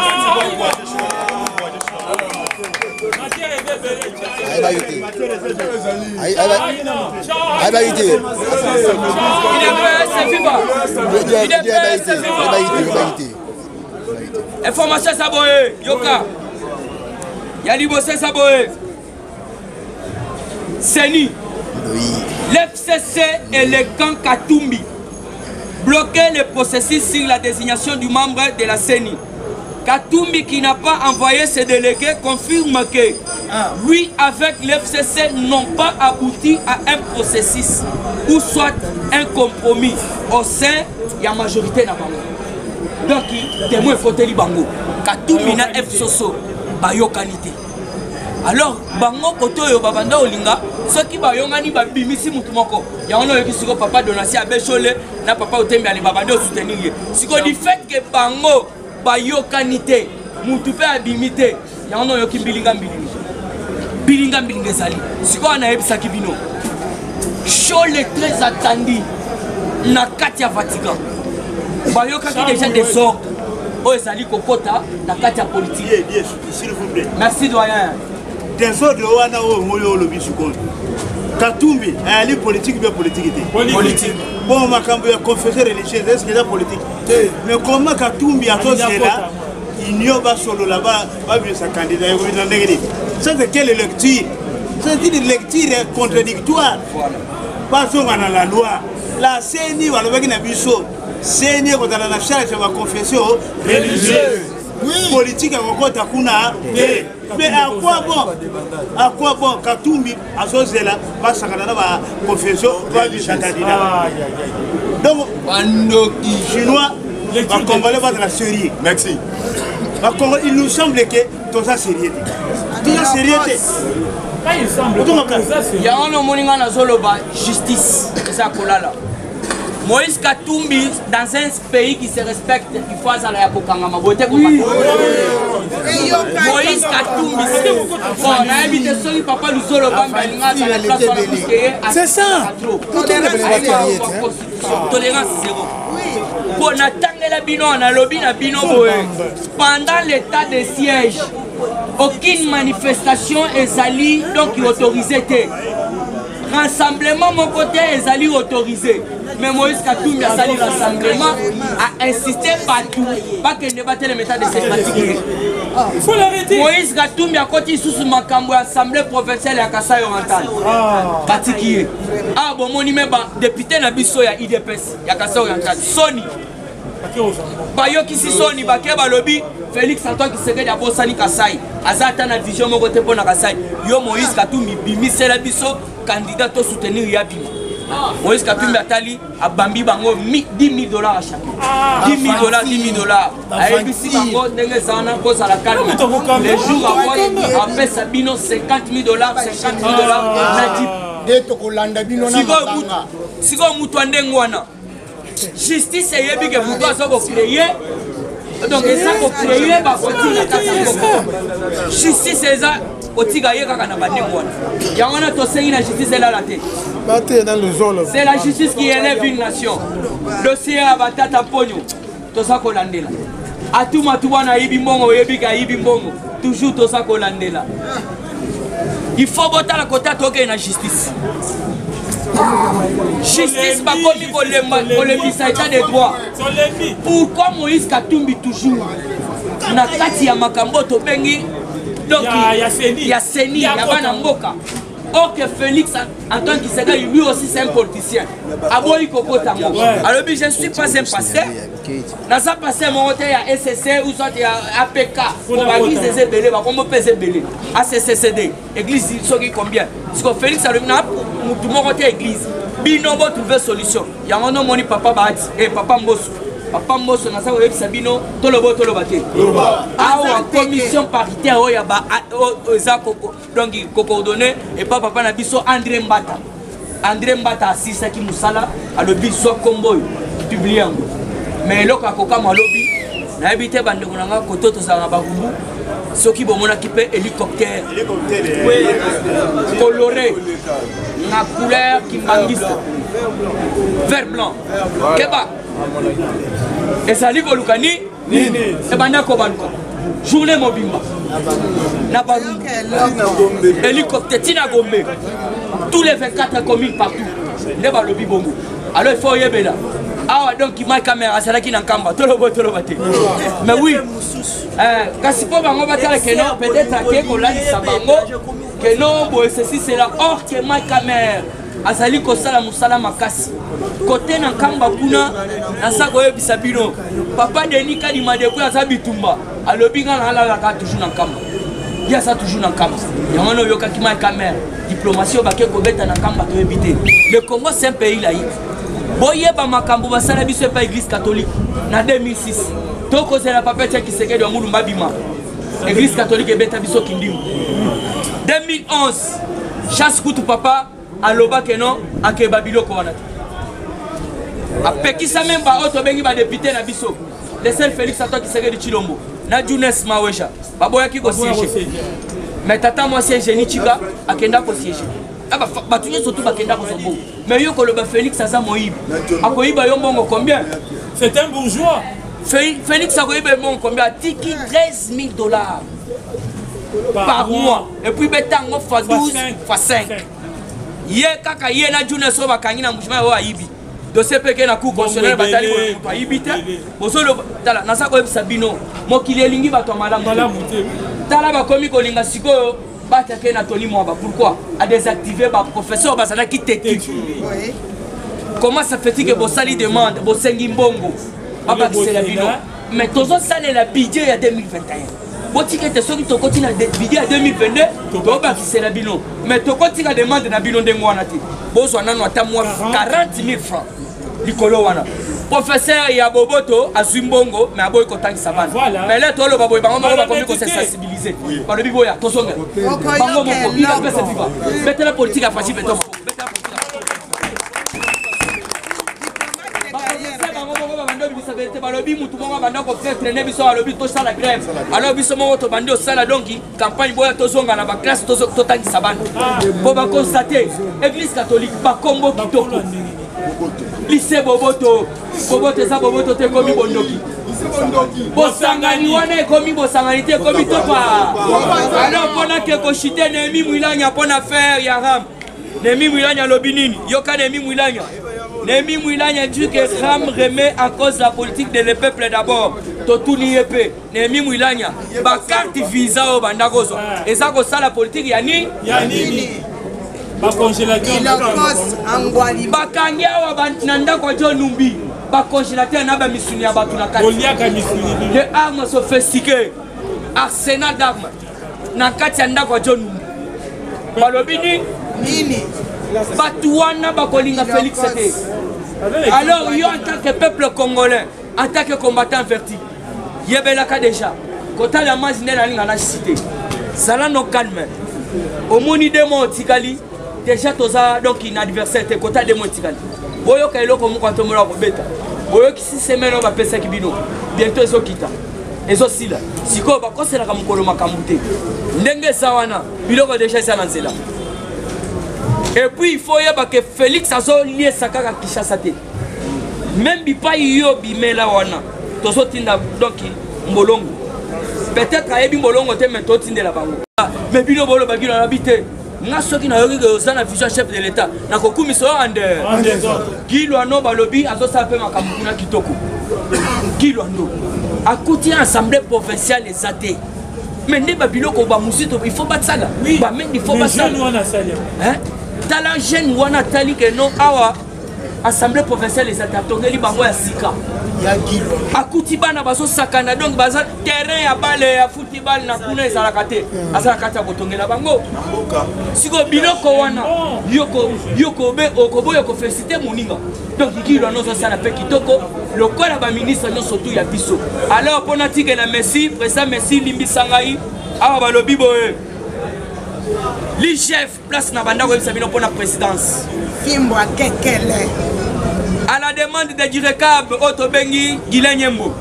Information Saboé, Yoka. Yalibossé Saboé. Seni. L'FCC et le camp Katumbi bloquaient le processus sur la désignation du membre de la CENI. Katumbi qui n'a pas envoyé ses délégués confirme que lui avec l'FCC n'ont pas abouti à un processus ou soit un compromis au sein de la majorité na bango. Donc témoin Foteli Bango Katumbi na FCC bayokanité. Alors bango koto yo babanda olinga ceux qui bayongani babimisi mutu moko ya ono yoki siko papa Donatien Abechole na papa Otembe ali babanda soutenir siko du fait que bango bayokanité mutu pe abimité ya ono yoki bilinga ezali siko na ebisaki bino Chole très attendu na kati ya Vatican bayokaki déjà des ordres o ezali kokota na kati ya politique. S'il vous plaît. Merci doyen. Des ordres wana o moyo lobi sukoni Katumbi ali politique bien politique. Bon makambo ya confession religieuse est-ce que c'est politique? Mais comment Katumbi a tout cela il n'y a pas solo là-bas va bien sa candidat ça c'est quelle lecture? C'est une lecture contradictoire. Passons à la loi. La CENI va le na biso. CENI ko dans la charge de la confession religieuse. Oui. Politique à Kokota Kuna. Mais à quoi bon Katumbi à Zozela va s'accorder la confession va du candidat. Donc chinois va Congolais va de la série. Merci. Il nous semble que tout ça sérieux. Tout ça sérieux. Il y a un homme qui a justice. C'est ça qu'on a là. Moïse Katumbi, dans un pays qui se respecte, il faut aller à Bokangama. Moïse Katumbi, on a invité celui papa nous solo c'est ça. Tolérance zéro. Pour n'attendre la bino, on a lobby na bino. Pendant l'état de siège, aucune manifestation est donc autorisée. Rassemblement mon côté est autorisé. Mais Moïse Katumbi a sali rassemblement, a insisté partout, pas que ne batte les méthodes de ses pratiques. Il faut l'arrêter. Moïse Katumbi a continué sous Makambo, assemblée provinciale à Kasaï Oriental. Pratiqué. Ah bon, mon numéro député Nabiso ya IDPS, ya Kasaï Oriental. Sony. Bayoki si Sony, Bakeba lobby, Félix Antoine qui serait d'abord Sani Kasaï. Azata na vision mon côté pour na Kasaï. Yo Moïse Katumbi, bimi c'est la biso, candidat au soutenir Yabimi. Moïse Katumbi Atali a bambi bango $10 000 à chacun. $10 000. A ABC bango dengue sana cause à la calme. Les jours avant, après Sabino $50 000, $50 000. Nadi. Siko mutuande ngwana. justice yebi que vous doit créer donc ça ko créer ba justice eza otiga ye kaka na bandengo yango na tosengi na justice ela la tête. C'est la justice qui élève une nation. Dossier à batata pogno. Tout ça qu'on landela. A tout matouana ibimbongo yebika ibimbongo. Toujours tout ça qu'on landela. Il faut voter la côté toke na justice. Justice pas comme pour le état des droits. Pourquoi Moïse Katumbi toujours na kati ya makambo to bengi donc il y a Seni, il y a Banamboka. Or que Félix Antoine Tshisekedi lui aussi c'est un politicien. Aboyi Koko Tango. Alors je ne suis pas un pasteur. Dans ça pasteur mon côté il y a SSC ou soit il y a APK. On va dire des belé, va comment peser belé. ACCCD. Église soki combien? Parce que Félix a le na tout mon côté église. Binobo trouver solution. Il y a un nom moni papa Bahati et papa Mbosso. Papa Mbosso na ça oyebi Sabino tolobo tolobate. Ah commission paritaire oya ba eza koko donc coordonné et papa na biso André Mbata. André Mbata assista ki musala a le biso combo publié. Mais loko akoka malobi na habité bandeko nanga kototo za bakumbu soki bomona ki pe hélicoptère coloré na couleur qui mangiste vert blanc keba et ça livre Lukani et bandako baluka journée mobimba na baru hélicoptère tina gombe tous les 24 communes partout ne balobi bongo alors il faut yebela. Ah donc il m'a caméra c'est là qui n'encamba tout le bateau. Mais oui quand si pas bango batale que non peut-être que kola di sabango que non bon ceci c'est là or que ma caméra azali ko sala musala makasi côté n'encamba kuna na sako yebisa bino papa Denis Kadima depuis azabitumba alobinga na la ka toujours n'encamba il y a ça toujours n'encamba yango yoka ki ma caméra diplomatie ba ke ko beta n'encamba to éviter. Le Congo c'est un pays laïque. Boye ba makambo basala biso pa église catholique na 2006 to kozela papa qui se kede mulumba bima église catholique ebeta biso kindimu 2011 chasse kutu papa aloba que non akeba biloko wana apekisa même ba auto bengi ba député na biso le seul Félix Antoine Tshisekedi Tshilombo na Jones Mawesha baboya ki ko siéger mais tata moi c'est génie chika akenda ko siéger. Bah tu es surtout bakenda ko sombo mais yo ko le Félix aza moyibi akoyiba yo mbongo combien c'est un bourgeois Félix akoyiba mbongo combien tiki $13,000 par mois et puis betango fois 12 fois 5 ye kaka ye na Jones so bakangi na mushima yo ayibi dossier peke na cour constitutionnel batali ko ayibite boso le tala na sa ko Sabino mokili elingi bato malamu tala ba komi ko linga sikoyo batake na Tony Mwamba. Pourquoi à désactiver ba professeur basala qui t'équipe. Comment ça fait que Bossali demande Bossengi Mbongo papa c'est la bino mais tozo sale la budget ya 2021 botika te soki to continue na budget ya 2022 to ba c'est la bino mais to continue demande na bino ndengo wana te bozo nanu ata moi 40,000 francs likolo wana professeur ya boboto azumbongo mais aboy ko tangisa bana mais là to lo baboy bango ba komi ko sensibiliser ba le biboya to songa bango moko ina pesa viva mettre la politique à faci beto balobi mutu moko banda ko faire traîner biso alobi to sala grève alors biso moko to bandi osala donc campagne boya to zonga na ba classe to tangisa bana po ba constater église catholique ba kombo kitoko lycée boboto za boboto te komi bondoki bosangani wana komi bosangani te komi topa alors pona ke ko chiter Nemi Mwilanya pona faire ya ram Nemi Mwilanya lobinini yoka Nemi Mwilanya Nemi Mwilanya dit que Ram remet en cause la politique de le peuple d'abord. Totuni Yepe, Nemi Mwilanya, ba carte visa au bandagozo. Et ça ko ça la politique yani ba congélateur ba kangia wa nanda ko Numbi. Ba congélateur na ba misuni ya batu na kati. Oliaka misuni. Les armes sophistiquées. Arsenal d'armes. Na kati anda ko Numbi. Balobini nini Batouana Bakolinga Félix Sété. Alors, yo en tant que peuple congolais, en tant que combattant verti, yebelaka déjà. Quand la masse n'est pas la cité, ça là non calme. Au moni de mon Tigali, déjà toza donc une adversaire, côté de mon Tigali. boyo kailo ko mu kwanto mola ko beta boyo ki 6 semaines ba pesa ki bino bientôt ezo kita ezo sila siko ba kosela ka mukolo makamute ndenge sawana biloko déjà ça nanzela et puis il faut yeba que Félix azo lié sakaka Kinshasa te même bipa yo bimela wana tozo tinda donc mbolongo peut-être ayebi mbolongo te mais to tindela bango mais bino bolo bagino na bité nga soki na yoki ke osana vision chef de l'état na kokumi so ande Kilwano balobi azosa pe makambo kuna kitoko Kilwano akuti assemblée provinciale les athées mais ne babiloko ba musito il faut batsaga ba mais il faut batsaga hein tala jeune wana tali ke non awa assemblée provinciale les athées tongeli bango ya sika ya Kilwano akuti bana baso sakana donc baza terrain ya balle ya football na kuna ezalaka te azalaka ta kotongela bango siko biloko wana yoko be okoboya ko féliciter moninga donc Kilwano zo sala pe kitoko lokola ba ministre nyonso tu ya biso alors pona tike na Messi président Messi limbisangai awa balobi boye li chef place na banda ko bisabino pona présidence Fimbwa kekele à la demande de Direcab Otobengi Guilenyembo,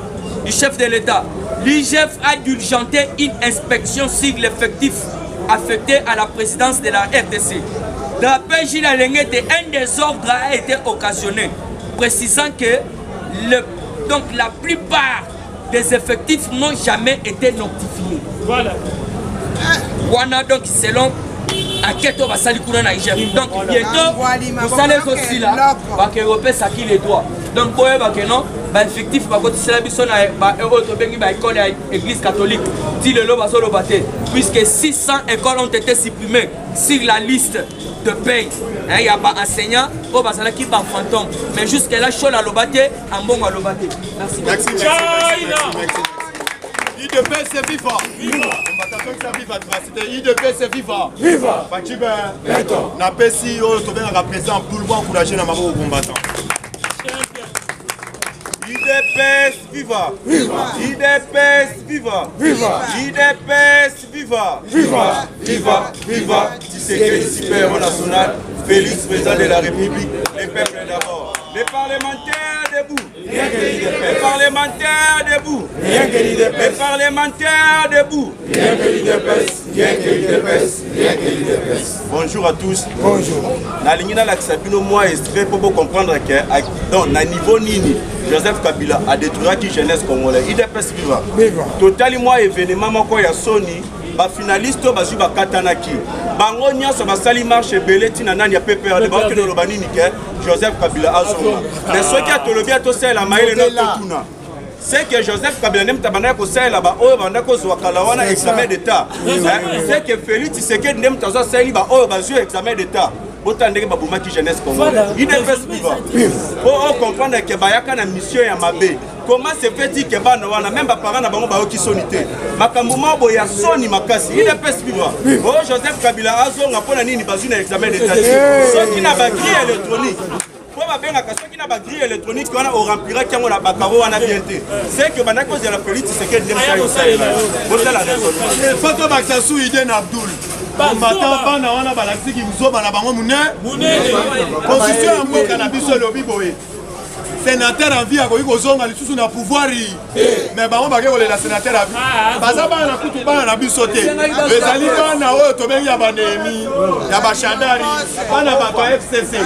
du chef de l'État, l'IGF a diligenter une inspection sur l'effectif affecté à la présidence de la RDC. D'après Gilles Alengete, un désordre a été occasionné, précisant que la plupart des effectifs n'ont jamais été notifiés. Voilà. Voilà donc selon Aketo basali kuna na IGF. Donc bientôt vous allez aussi là ba que Europe ça qui les doigts. Donc boye ba que non ba effectif ba ko tisela biso na ba to bengi ba école ya église catholique. Ti le lo ba so lo baté puisque 600 écoles ont été supprimées sur la liste de paye. Il y a pas enseignants au basala qui ba fantôme mais jusque là chaud la lo baté en bon à lo baté. Merci. Merci. IDPS c'est viva. Viva. IDPS c'est viva. Viva. Fachibe. Na pesi o to bien représenter tout le monde encourager na mabo combattant. IDPS viva. Viva. IDPS viva. Viva. IDPS viva. Viva. Viva. Viva. Tshisekedi super national. Félix président de la République. Les peuples d'abord. Les parlementaires debout. Les parlementaires debout. Les parlementaires debout. Bonjour à tous. Bonjour. Na lingina la Sabino moi extrait pour comprendre que dans na niveau nini Joseph Kabila a détruit qui jeunesse congolaise. IDPS viva. Total moi événement moko ya Sony ba finaliste bazu ba katanaki. Bango nyonso basali marche beleti na nani ya PPR de banque de Lobani Nikel Joseph Kabila azonga. Mais ce qui a tolobi a to la maïle no totuna. C'est que Joseph Kabila nem tabana ko sala ba oyo banda ko zwa kalawana examen d'état. C'est que Félix Tshisekedi nem tazo sali ba oyo bazu examen d'état. Botandeke babuma ki jeunesse congolaise. IDPS viva. Pour comprendre que bayaka na mission ya mabe. Comment se fait-il que bana wana même ba parents na bango ba oki sonité. Makambo mabo ya soni makasi. IDPS viva. Oh Joseph Kabila azonga pona nini bazu na examen d'état. Soki na ba grille électronique. Pour ma benga kaso ki na ba grille électronique wana o remplira kiango na bakaro wana bienté. C'est que bana cause de la politique c'est que dem ça. Bota la raison. Photo baksa sou Iden Abdul. Combattant bana wana balaki ki mzoba na bango mune. Position ya mboka na biso lobi boye. Sénateur en vie a kozonga lisusu na pouvoir mais bango bake kolela sénateur a vie baza bana kutu bana na biso te ezali bana oyo tobengi ya banemi ya bashadari bana bato ya FCC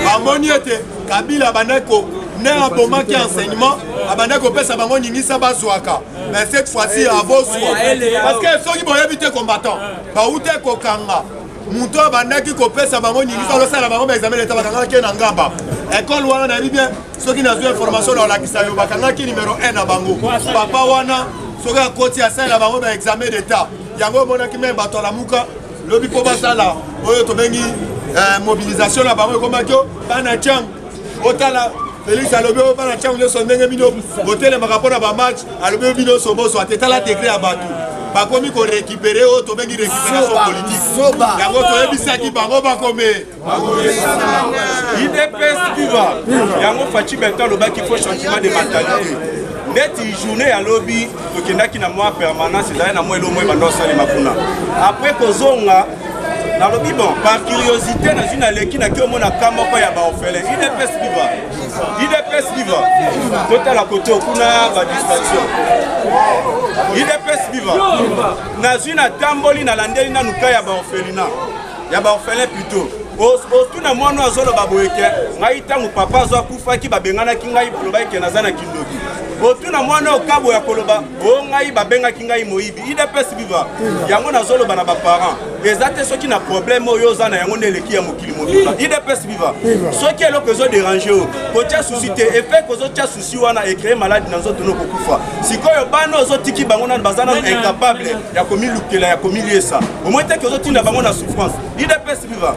bamoni ete Kabila bandeko ne abomaki enseignement abandeko pesa bango nyingisa bazwaka mais cette fois-ci avoswa parce que soki boyebi te combattant baute kokanga muto abandaki kopesa bango nyingisa losala bango ba examen d'état bakanga ke na ngamba école wana na bien soki na zo information na lakisa yo bakanga ki numéro 1 na bango papa wana soki akoti asala bango ba examen d'état yango monaki même bato la muka lobi ko basala oyo to bengi mobilisation na bango komaki bana chang otala Félix alobi bana chang yo sondenge bino hôtel makapona ba match alobi bino sobo so atala degré à batu bakomi ko récupérer o to bengi récupération politique yango to ebisaki bango bakome IDPS viva yango fachi beta lo baki faut changement de mentalité neti journée à lobby tokendaki na moi permanence ezali na moi lo moi bando sali makuna après kozonga nalobi bon par curiosité na zina leki na kio mona kamoko ya baofele IDPS viva tota la côté okuna ba distraction IDPS viva na zina tamboli na landeli na nuka ya baofelina ya baofele plutôt otuna mwana azolo baboyeke ngai tangu papa azo akufaki babenganaki ngai bolobaki naza na kindoki otuna mwana okabo ya koloba o ngai babengaki ngai moyibi IDPS viva yango nazoloba na baparent eza te soki na problème oyo oza na yango neleki ya mokili mobimba IDPS viva soki eloko ezoderange o kotia susi te efe kozotia susi wana ecreye maladi na nzoto no kokufa sikoyo bana ozotiki bango nano baza nano incapable ya komilukela ya komiliesa omoi teke ozotinda bango na souffrance IDPS viva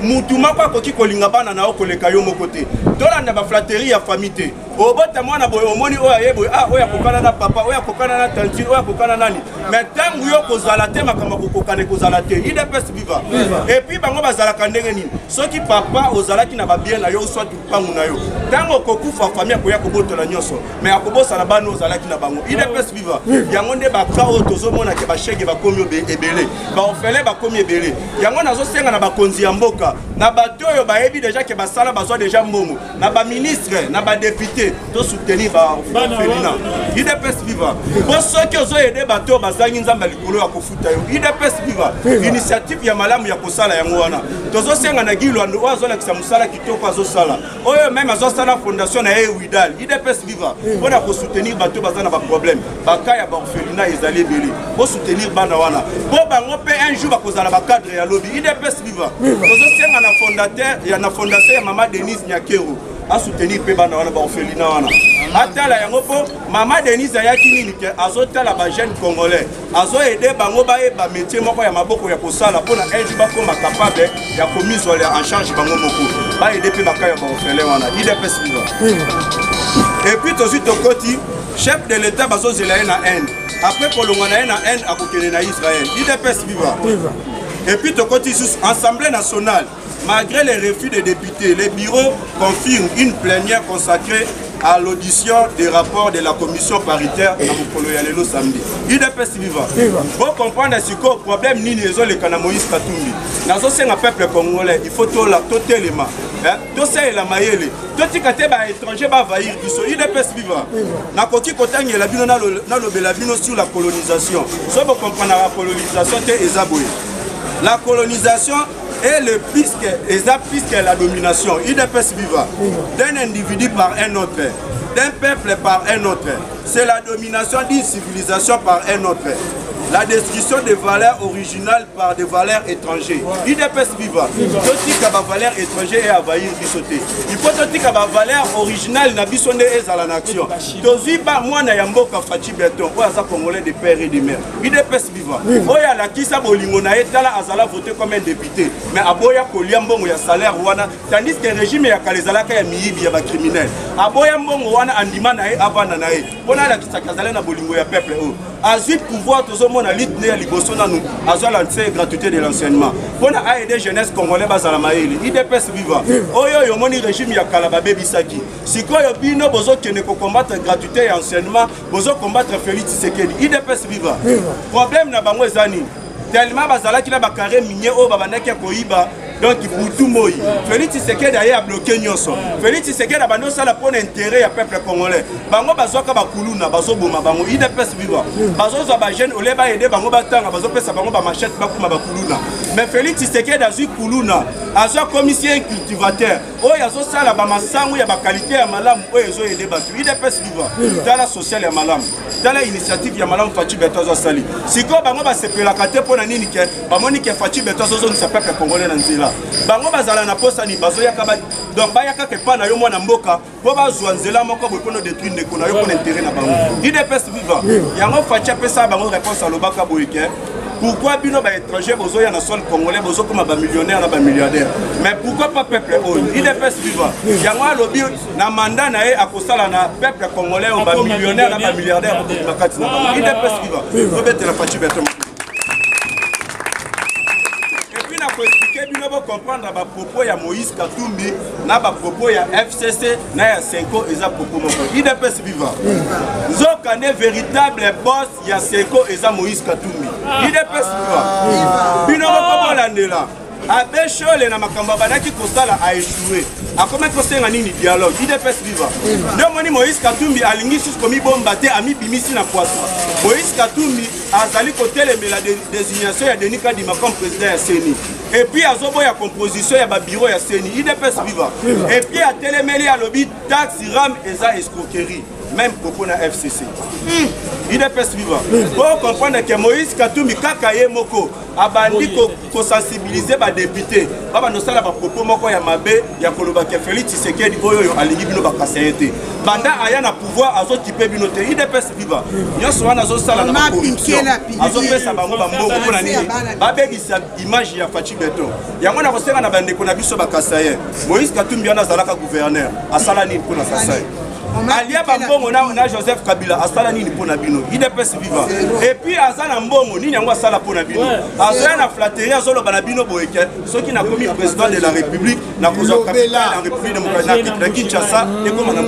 mutu moko akoki kolinga bana na yo koleka yo moko te tolanda baflaterie ya famille te obota mwana boye omoni oyo ayeboye oyo akokana na papa oyo akokana na tantine oyo akokana nani mais ntango yo kozala te makambo kokokana kozala te IDPS viva et puis bango bazalaka ndenge nini soki papa ozalaki na babien na yo soit lupangu na yo ntango kokufa famille akoya kobotola nyonso mais akobosana bana ozalaki na bango IDPS viva yango nde baka oyo tozomona ke bashege bakomi ebele baofele bakomi ebele yango nazosenga na bakonzi ya mboka na bato oyo bayebi deja ke basala bazwa deja mbongo na baministre na badepute to soutenir bafelina IDPS viva po soki ozoyede bato bazangi nzambe likolo ya kofuta yo IDPS viva initiative ya malamu ya kosala yango wana tozosenga na gilwando oyo azolakisa mosala kitoko azosala oyo meme azosala fondation na ye widal IDPS viva mpona kosoutenir bato baza na baproblème baka ya baorphelina ezali ebele bosoutenir bana wana po bango mpe un jour bakozala bacadre ya lobi IDPS viva tozosenga na fondation ya mama Denise Nyakero a soutenir pe bana wana baorphelina wana atala yango po mama Denise ayaki nini ke azotala ba jeune congolais azo aider bango ba métier moko ya maboko ya kosala pona eji bakoma capable ya komise en charge bango moko ba aider pe bakaya baorphelin wana IDPS viva et puis tozi tokoti chef de l'état bazo zela na Inde après kolonga na Inde akokene na Israël IDPS viva et puis tokoti sous assemblée nationale. Malgré les refus des députés, les bureaux confirment une plénière consacrée à l'audition des rapports de la commission paritaire à Mokolo Yalelo samedi. IDPS viva. Pour comprendre ce que le problème ni les autres les Moïse Katumbi. Nazo c'est un peuple congolais, il faut tout l'élément. Tout ça est la maïele. Tout ce qui est étranger va envahir biso. IDPS viva. Na koki kotangi la bino na lo belabino sur la colonisation. So vous comprendre la colonisation te ezaboué. La colonisation est le puisque la domination IDPS viva d'un individu par un autre, d'un peuple par un autre. C'est la domination d'une civilisation par un autre. La destruction des valeurs originales par des valeurs étrangères. IDPS viva. Tout ce valeur étrangère est envahir bisoté. Il faut tout ce valeur originale na bisonde est à la nation. Tozi ba mwana ya mboka Fachi Beton, ou aza congolais de père et de mère. IDPS viva. Oya la kisa bolingo na etala azala voter comme un député. Mais aboya kolia mbongo ya salaire wana tandis que le régime ya kalezalaka ya miyibi ya ba criminel. Aboya mbongo wana andima na e avana na e. Pona la kisa kazala na bolingo ya peuple o. Azui pouvoir tozo na lutte né à Liboso na nous azo lancer gratuité de l'enseignement pour aider jeunesse congolais bazala maeli IDPS viva oyo yo moni régime ya Kalaba bebisaki sikoyo bino bozo kene ko combattre gratuité et enseignement bozo combattre Félix Tshisekedi IDPS viva problème na bango ezani tellement bazala ki na ba carré minier o babandaki koyiba. Donc pour moi, Félix Tshisekedi a bloqué Nyonso. Félix Tshisekedi a bandosa la pour intérêt à peuple congolais. Bango bazoka bakuluna bazoboma bango IDPS viva. Bazoza ba jeune oleba aider bango batanga bazopesa bango ba machette bakuma bakuluna. Mais Félix Tshisekedi a zu kuluna, azo commissaire cultivateur. Oyo azosala ba masangu ya ba qualité ya malamu oyo ezo aider batu IDPS viva. Tala social ya malamu. Tala initiative ya malamu Fachi Beton zo sali. Siko bango ba sepela kate pona nini ke ba moni ke Fachi Beton zo ni peuple congolais na nzela. Bango bazala na posa ni bazo yakaba donc bayaka ke pa na yo mwana mboka po bazwa nzela moko bokono détruire ndeko na yo pour intérêt na bango IDPS viva yango Fachi pesa bango réponse à lobaka boyeke pourquoi bino ba étranger bozo ya na sol congolais bozo comme ba millionnaire na ba milliardaire mais pourquoi pas peuple o IDPS viva yango alobi na mandat na e akosala na peuple congolais o ba millionnaire na ba milliardaire ko makati na bango IDPS viva robete la Fachi Beton. Pour expliquer bien pour comprendre ba propos ya Moïse Katumbi na ba propos ya FCC na ya Senko eza propos moko IDPS viva nzokane véritable boss ya Senko eza Moïse Katumbi IDPS viva bino moko landela abeshole na makamba banaki kosala a échoué akoma kosenga nini dialogue IDPS viva ndio moni Moïse Katumbi alingi susu komi bomba te ami bimisi na poisson Moïse Katumbi azali kotelemela désignation ya Denis Kadima comme président ya CENI et puis azoboya composition ya ba bureau ya CENI IDPS viva et puis atelemeli a lobby taxe ram eza escroquerie même propos na FCC IDPS viva pour comprendre que Moïse Katumbi kaka ye moko abandi ko sensibiliser ba député baba no sala ba propos moko ya mabe ya koloba ke Félix Tshisekedi oyo alingi bino bakasayete banda aya na pouvoir azo tipe bino te IDPS viva nyonso wana zo sala na corruption azo pesa bango ba mbongo pona nini babebisa image ya Fachi Beton yango na kosenga na bandeko na biso bakasaye Moïse Katumbi wana zalaka gouverneur asala nini pona Kasaye alia bambongo na Joseph Kabila asala nini pona bino IDPS viva et puis azana mbongo nini yango asala pona bino azana na flatterie azolo bana bino boyeke soki na komi président de la République na kozo capitale en République démocratique na Kinshasa et comme na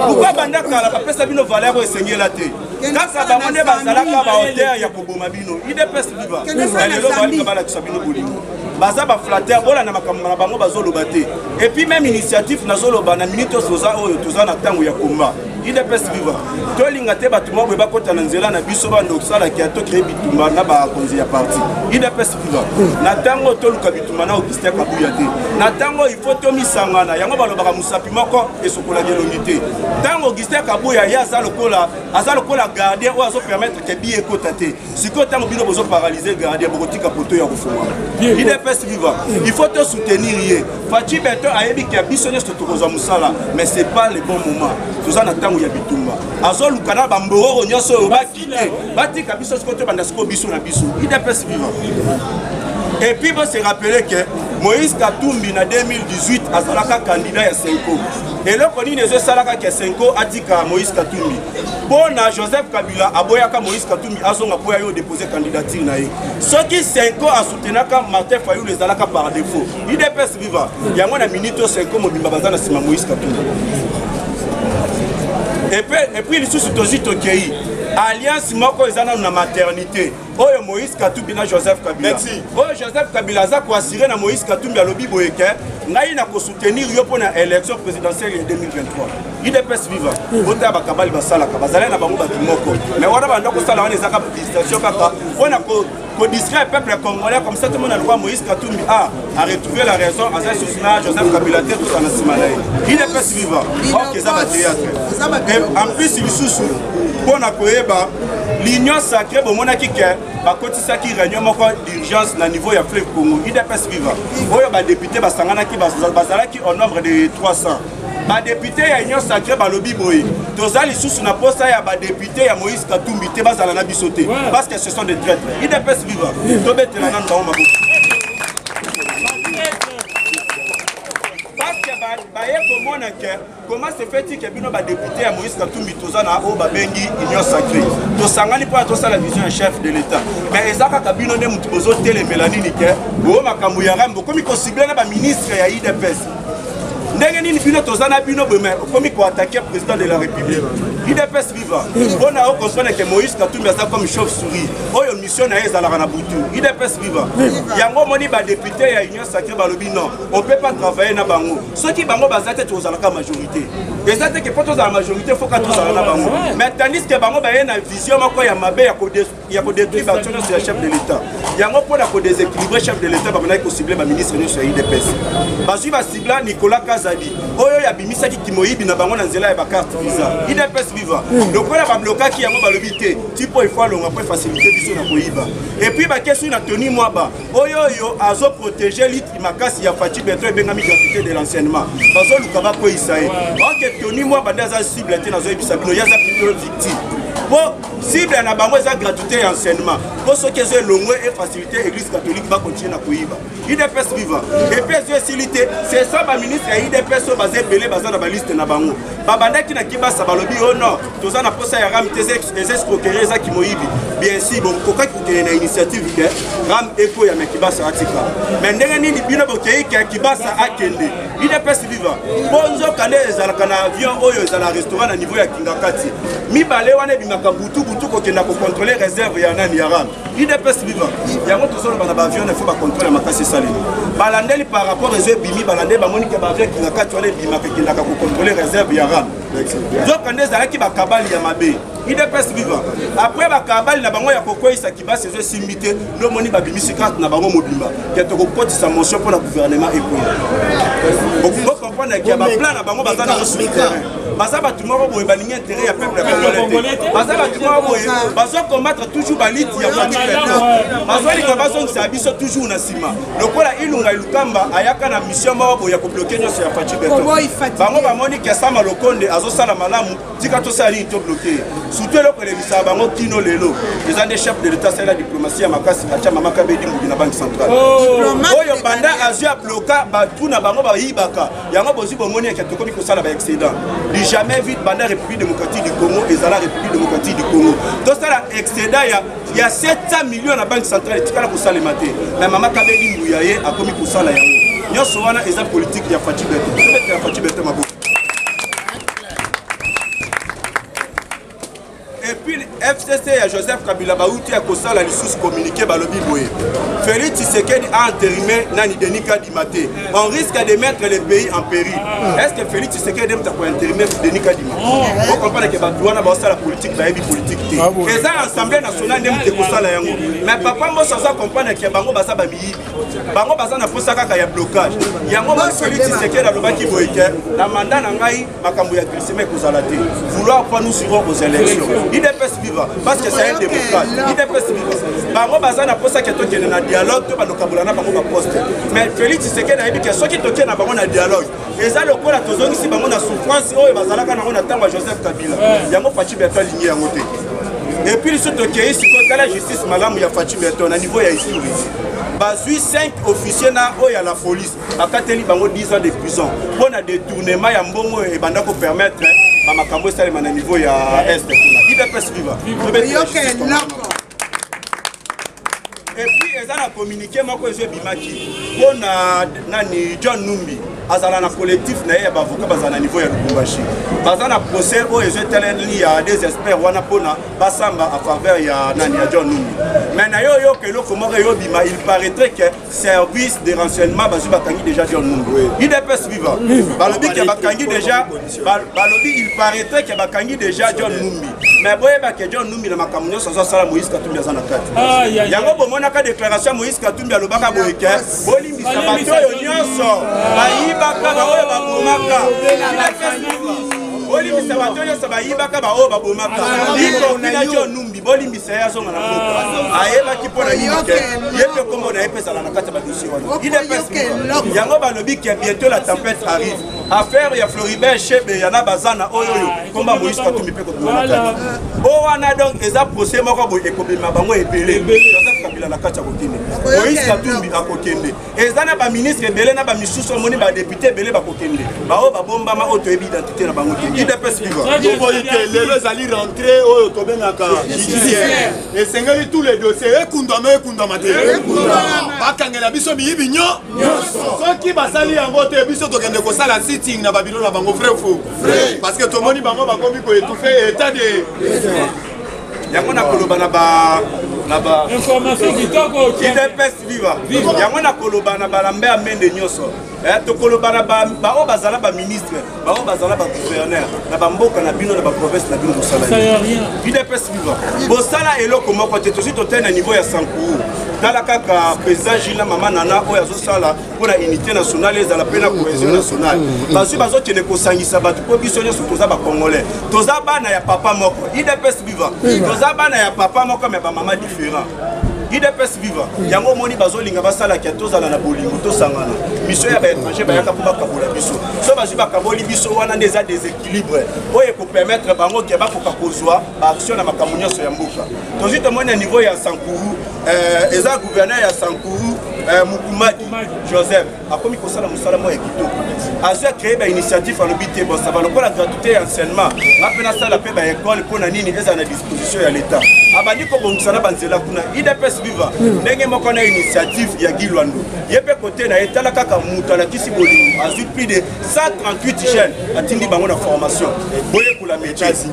pourquoi banda kala bapesa bino valeur esengela te kaka bamone bazalaka ba hauteur ya koboma bino IDPS viva lelo bali bala kisabino bolingo baza ba flatter bola na makambo na bango bazoloba te et puis même initiative nazoloba na minute soza oyo toza na tango ya komba IDPS viva tolinga te bato moko bakota na nzela na biso bando kusala ki ato créer bitumba na ba konzi ya parti IDPS viva na tango toluka bitumba na Augustin Kabuya te na tango il faut tomisangana yango balobaka musapi moko esokola gelongité tango Augustin Kabuya ya za lokola gardien o azo permettre que bi ekota te siko tango bino bozo paralyser gardien bokotika poto ya kofunga IDPS viva il faut te soutenir hier Fachi Beton ayebi ki biso nyesto tokozwa musala mais c'est pas le bon moment toza na tango ya bitumba azo lukana bamboro nyoso oyo bakite batika biso sikoto banda siko biso na biso IDPS viva et puis bon se rappeler que Moïse Katumbi na 2018 azalaka candidat ya Senko et le koni nezo salaka ke Senko atika Moïse Katumbi bona Joseph Kabila aboyaka Moïse Katumbi azonga poya yo déposer candidature na ye soki Senko asoutenaka Martin Fayulu ezalaka par défaut IDPS viva yango na minute Senko mobimba bazana sima Moïse Katumbi et puis les sous tokei alliance moko ezana na maternité oyo Moïse Katumbi na Joseph Kabila oyo Joseph Kabila za ko assurer na Moïse Katumbi alobi boyeke ngai na ko soutenir yo pona élection présidentielle en 2023 IDPS viva ota bakabali basala ka bazala na bango batu moko mais wana banda ko sala wana ezaka publication kaka pona ko distraire le peuple congolais comme ça tout le monde a le droit Moïse Katumbi a retrouvé la raison à ça soutien Joseph Kabila tout ça na simalaye IDPS viva OK ça va théâtre en plus il sous pona koyeba l'union sacrée bomonaki ke bakotisaki réunion moko d'urgence na niveau ya fleuve Congo IDPS viva oyo ba député basanganaki bazalaki au nombre de 300 ba député ya union sacrée balobi boye tozali susu na posta ya ba député ya Moïse Katumbi te bazala na bisoté parce que ce sont des traîtres IDPS viva tobetela nan ba mako comment se fait-il que bino ba député à Moïse Katumbi tozana o ba bengi union sacrée to sangani pour to la vision chef de l'état mais ezaka kabino ne mutu bozo tele melanini ke o makambo ya rambo komi ko cibler na ba ministre ya IDPS ndenge nini bino tozana bino beme komi ko attaquer président de la République IDPS viva on a comprendre que Moïse Katumbi ça comme chauve-souris oyo mission na ezala na butu IDPS viva yango moni ba député ya union sacrée balobi non on peut pas travailler na bango ceux qui bango bazate tozala ka majorité ezate que pour tozala majorité faut ka tozala na bango mais tandis que bango ba na vision moko ya mabe ya ko détruire ba tono sur chef de l'état yango pour la ko déséquilibrer chef de l'état ba na ko cibler ba ministre sur IDPS bazui ba cibler Nicolas Kazadi oyo ya bimisa ki kimoyibi na bango na nzela ya ba carte visa IDPS viva donc on a pas bloqué qui yango balobité tipo il faut longa pour faciliter biso na koyiba et puis ba question na Tony Mwaba oyo yo azo protéger lit makasi ya Fachi Beton et bengami gratuité de l'enseignement bazo lukaba ko isae OK Tony Mwaba ndaza cible te nazo ebisa bino yaza plutôt victime bon cible na bango za gratuité et enseignement pour ceux qui ont longue et faciliter église catholique va continuer na koyiba IDPS viva et puis facilité c'est ça ba ministre ya IDPS basé belé bazana na ba liste na bango babandaki na kibasa balobi oh non tozana posa ya ram les escroqueries za kimoyibi bien si bon koka ki na initiative ke ram eko ya mekibasa atika mais ndenge nini bino bokei ke kibasa akende IDPS viva bonzo kale ezala kana avion oyo ezala restaurant na niveau ya Kingakati mi balé wana bimaka butu kutu kokenda kocontrôler réserve ya nani ya ram IDPS vivant yango tozoloba na baavion il faut bacontrôle makasi esalemi balandeli par rapport ezo ebimi balandeli bamoni ke baavion ekinga kati wana ebimaka ekendaka kocontrôler réserve ya ram nzoka nde ezalaki bakabali ya mabe IDPS vivant après bakabali na bango ya kokweyisa kibasi ezo esimbi te nde omoni babimisi karte na bango mobimba ke tokokotisa motion mpo na gouvernement ekoya bokomprendre ke baplan na bango baza nango sur terrain baza bato moko boye balingi intérêt ya peuple ya congolais te baza bato moko boye bazokombattre toujours baliti ya famille bazolinga bazongisa biso toujours na nsima lokola ilunga ilukamba ayaka na mission moko boye ya kobloke nyonso ya faci beton bango bamoni ke sama lokonde azosala malamu tika tosala nini tobloke surtout eloko elebisaka bango kino lelo eza nde chef de l'état sala la diplomatie ya makasi atia mama kabedi mbugi na banque centrale oyo banda azwi abloka batu na bango bayibaka yango bozwi bomoni eke tokomi kosala baexcédent jamais vu banda République démocratique du Congo et la République démocratique du Congo. Donc ça excédent il y a 700 millions à banque centrale et tikala ko salemate. Mais maman Kabeli Mbuyaye a commis pour ça là yango. Nyoso wana eza politique ya Faci Beton. Ya Faci Beton mabo. Et puis FCC et Joseph Kabila Baouti a kosala lisusu communiqué balobi boye. Félix Tshisekedi a entérimé Nani Denis Kadima. On risque de mettre le pays en péril. Est-ce que Félix Tshisekedi aime entérimé Denis Kadima? Vous comprenez que Badouana va la politique, va politique. Et ça, l'Assemblée nationale n'aime pas ça. Mais papa, moi, ça comprendre que Bango Basa Babi, Bango Basa n'a pas ça qu'il y a blocage. Il y a un moment Félix Tshisekedi a le baki boyke, la mandat n'angaï, Makamouya Christine Kozalate. Vouloir pas nous suivre aux élections. IDPS vivant, parce que c'est un démocrate. IDPS vivant. Bango Basa n'a pas ça qu'il y a un dialogue, tu vas nous kabulana Bango Baposte. Mais Félix Tshisekedi a dit que ceux qui toquent dans Bango na dialogue. Et ça, le coup, la tozongi si Bango na souffrance, oh, et Bazalaka na on Joseph Kabila. Yango Faci Beton ligné en côté. Et puis, ce que si quand la justice malamu ya Faci Beton, à niveau ya ici. Bazui 5 officiers na o ya la police. Bakateli bango 10 ans de prison. Pour na détournement ya mbongo et bandako permettre ba makambo salema na niveau ya est. IDPS vivant. Et puis, ils ont communiqué moko ezo bimaki. Pona nani John Numbi. Azala na collectif na ye bavoka bazana niveau ya Lubumbashi. Bazana procès o ezo teleli ya des experts wana pona basamba en faveur ya nani ya John Numbi. Mais na yo yo ke loko moko yo bima il paraîtrait que service de renseignement bazu bakangi déjà John Numbi. IDPS vivant. Balobi ke bakangi déjà balobi il paraîtrait que bakangi déjà John Numbi. Mais boye ba ke John Numbi na makamunyo sozo sala Moïse Katumbi azana kati. Yango bomona ka déclaration Moïse Katumbi alobaka boyeke bolimbi sabato yo nyonso. Baka ba oyo babomaka bolimbisa bato nyonso bayibaka ba oyo babomaka iko mina John Numbi bolimbisa ya zonga na mboka ayebaki mpo na nini ke ye mpe kombo na ye mpe ezala na kati ya badossier wana IDPS yango balobi ke bientôt la tempête arrive affaire ya Floribert Chebe yana bazana oyo komba Moïse Katumbi mpe kotuna na kati o wana donc eza procès moko boye ekobima bango ebele Joseph Kabila na kati ya kokende Moïse Katumbi akokende eza na baministre ebele na bamisusu omoni badepute ebele bakokende bao babombama oyo toyebi identité na bango te IDPS vivant tokoyi ke lelo ezali rentré oyo tobengaka judiciaire esengeli tous les dossiers ekundama te bakangela biso miyibi nyonso soki basali yango te biso tokende kosala sitting na babilo na bango vrai faux parce que tomoni bango bakomi koétouffer état de yango na koloba na ba information kitoko IDPS vivant yango na koloba na balambe amende nyonso tokoloba na ba o bazala ba ministre ba o bazala ba gouverneur na ba mboka na bino na ba province na bino bosala ça y a rien IDPS vivant bosala eloko moko te tosi totena niveau ya Sankuru tala kaka président Gila mama nana oyo azosala mpona unité nationale ezala mpe na cohésion nationale bazwi bazokende kosangisa bato mpo biso nyonso toza bacongolais toza bana ya papa moko IDPS vivant toza bana ya papa moko me bamama différent IDPS vivant yango moni bazolinga basala kia tozala na bolingo tosangana mission ya baétranger bayaka mpo bakabola biso so bazwi bakaboli biso wana nde eza déséquilibre oyo ekopermettre bango ke bakoka kozwa baaction na makambo nyonso ya mboka tozwi tomoni ya niveau ya Sankuru eza gouverneur ya Sankuru Mukumadi Joseph akomi kosala mosala mo ya kitoko azwi acréé bainitiative alobi te bon sava lokola gratuité ya enseignement ape nasala mpe baekole mpona nini eza na disposition ya l'état abandi kobongisa na banzela kuna IDPS vivant ndenge moko na initiative ya Gilwando ye mpe kote na ye tala kaka moto alakisi bolingo azwi plus de 138 jeunes atindi bango na formation boyekola métier IDPS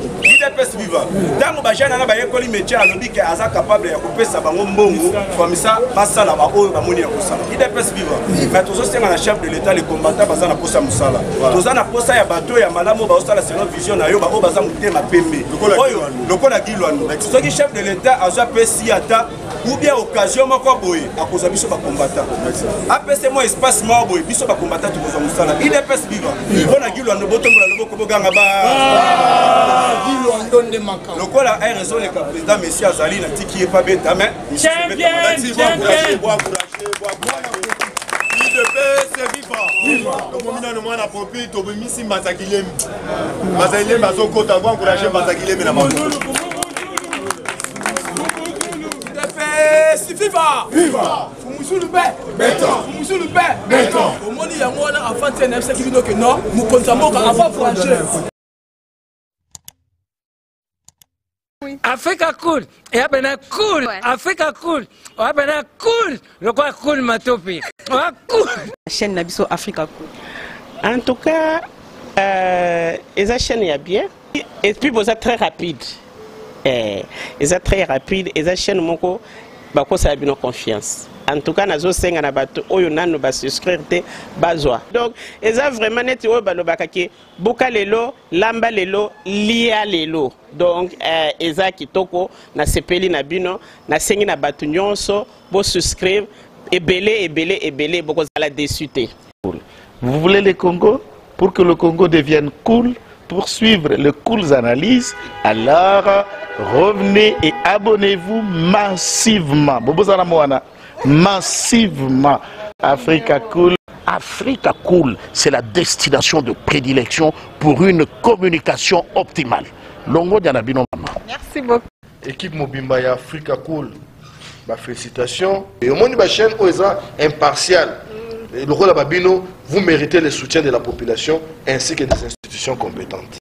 IDPS viva ntango bajana na bayekoli métier alobi ke aza capable ya kopesa bango mbongo komisa basala ba oyo bamoni ya kosala IDPS viva mais tozosenga na chef de l'état les combattants baza na posa musala toza na posa ya bato ya malamu baosala selon vision na yo ba oyo baza motema pembe oyo lokola gilwano soki chef de l'état azwa pesi ata ou bien occasion moko boye akozwa biso ba combattant apese mo espace mo boye biso ba combattant tokozwa musala IDPS viva mpona gilwano botombola loboko boganga ba lokola un raison le président Messi Azali na tiki pas bête mais champion IDPS viva tomomina no mwana popi tobimisi Mazakilem Mazakilem azokota ngo encourager Mazakilem na bango IDPS viva viva Fumusulu be béton Fumusulu be béton omoni yango wana avant TNF qui bino que non mukonza moka avant franchir Africa cool, et abena cool, Africa cool, abena cool, le quoi cool matopi, cool. La chaîne Nabiso Africa cool. En tout cas, les chaînes y a bien, et puis vous êtes très rapide, ils êtes très rapide, et les chaînes moko, bako ça a bien confiance. En tout cas, nazo senga na bato oyo nanu ba souscrire te bazwa. Donc, eza vraiment neti oyo balobaka ke boka lelo, lamba lelo, lia lelo. Donc, eza kitoko na sepeli na bino, na sengi na bato nyonso bo souscrire ebele boko zala déçuté. Vous voulez le Congo pour que le Congo devienne cool, pour suivre les cool analyses, alors revenez et abonnez-vous massivement. Bobozana Moana. Massivement. Africa Cool. Africa Cool, c'est la destination de prédilection pour une communication optimale. Longo Dianabino Mama. Merci beaucoup. Équipe Mobimba et Africa Cool, félicitations. Et au monde de la chaîne, impartial. Le rôle de Babino, vous méritez le soutien de la population ainsi que des institutions compétentes.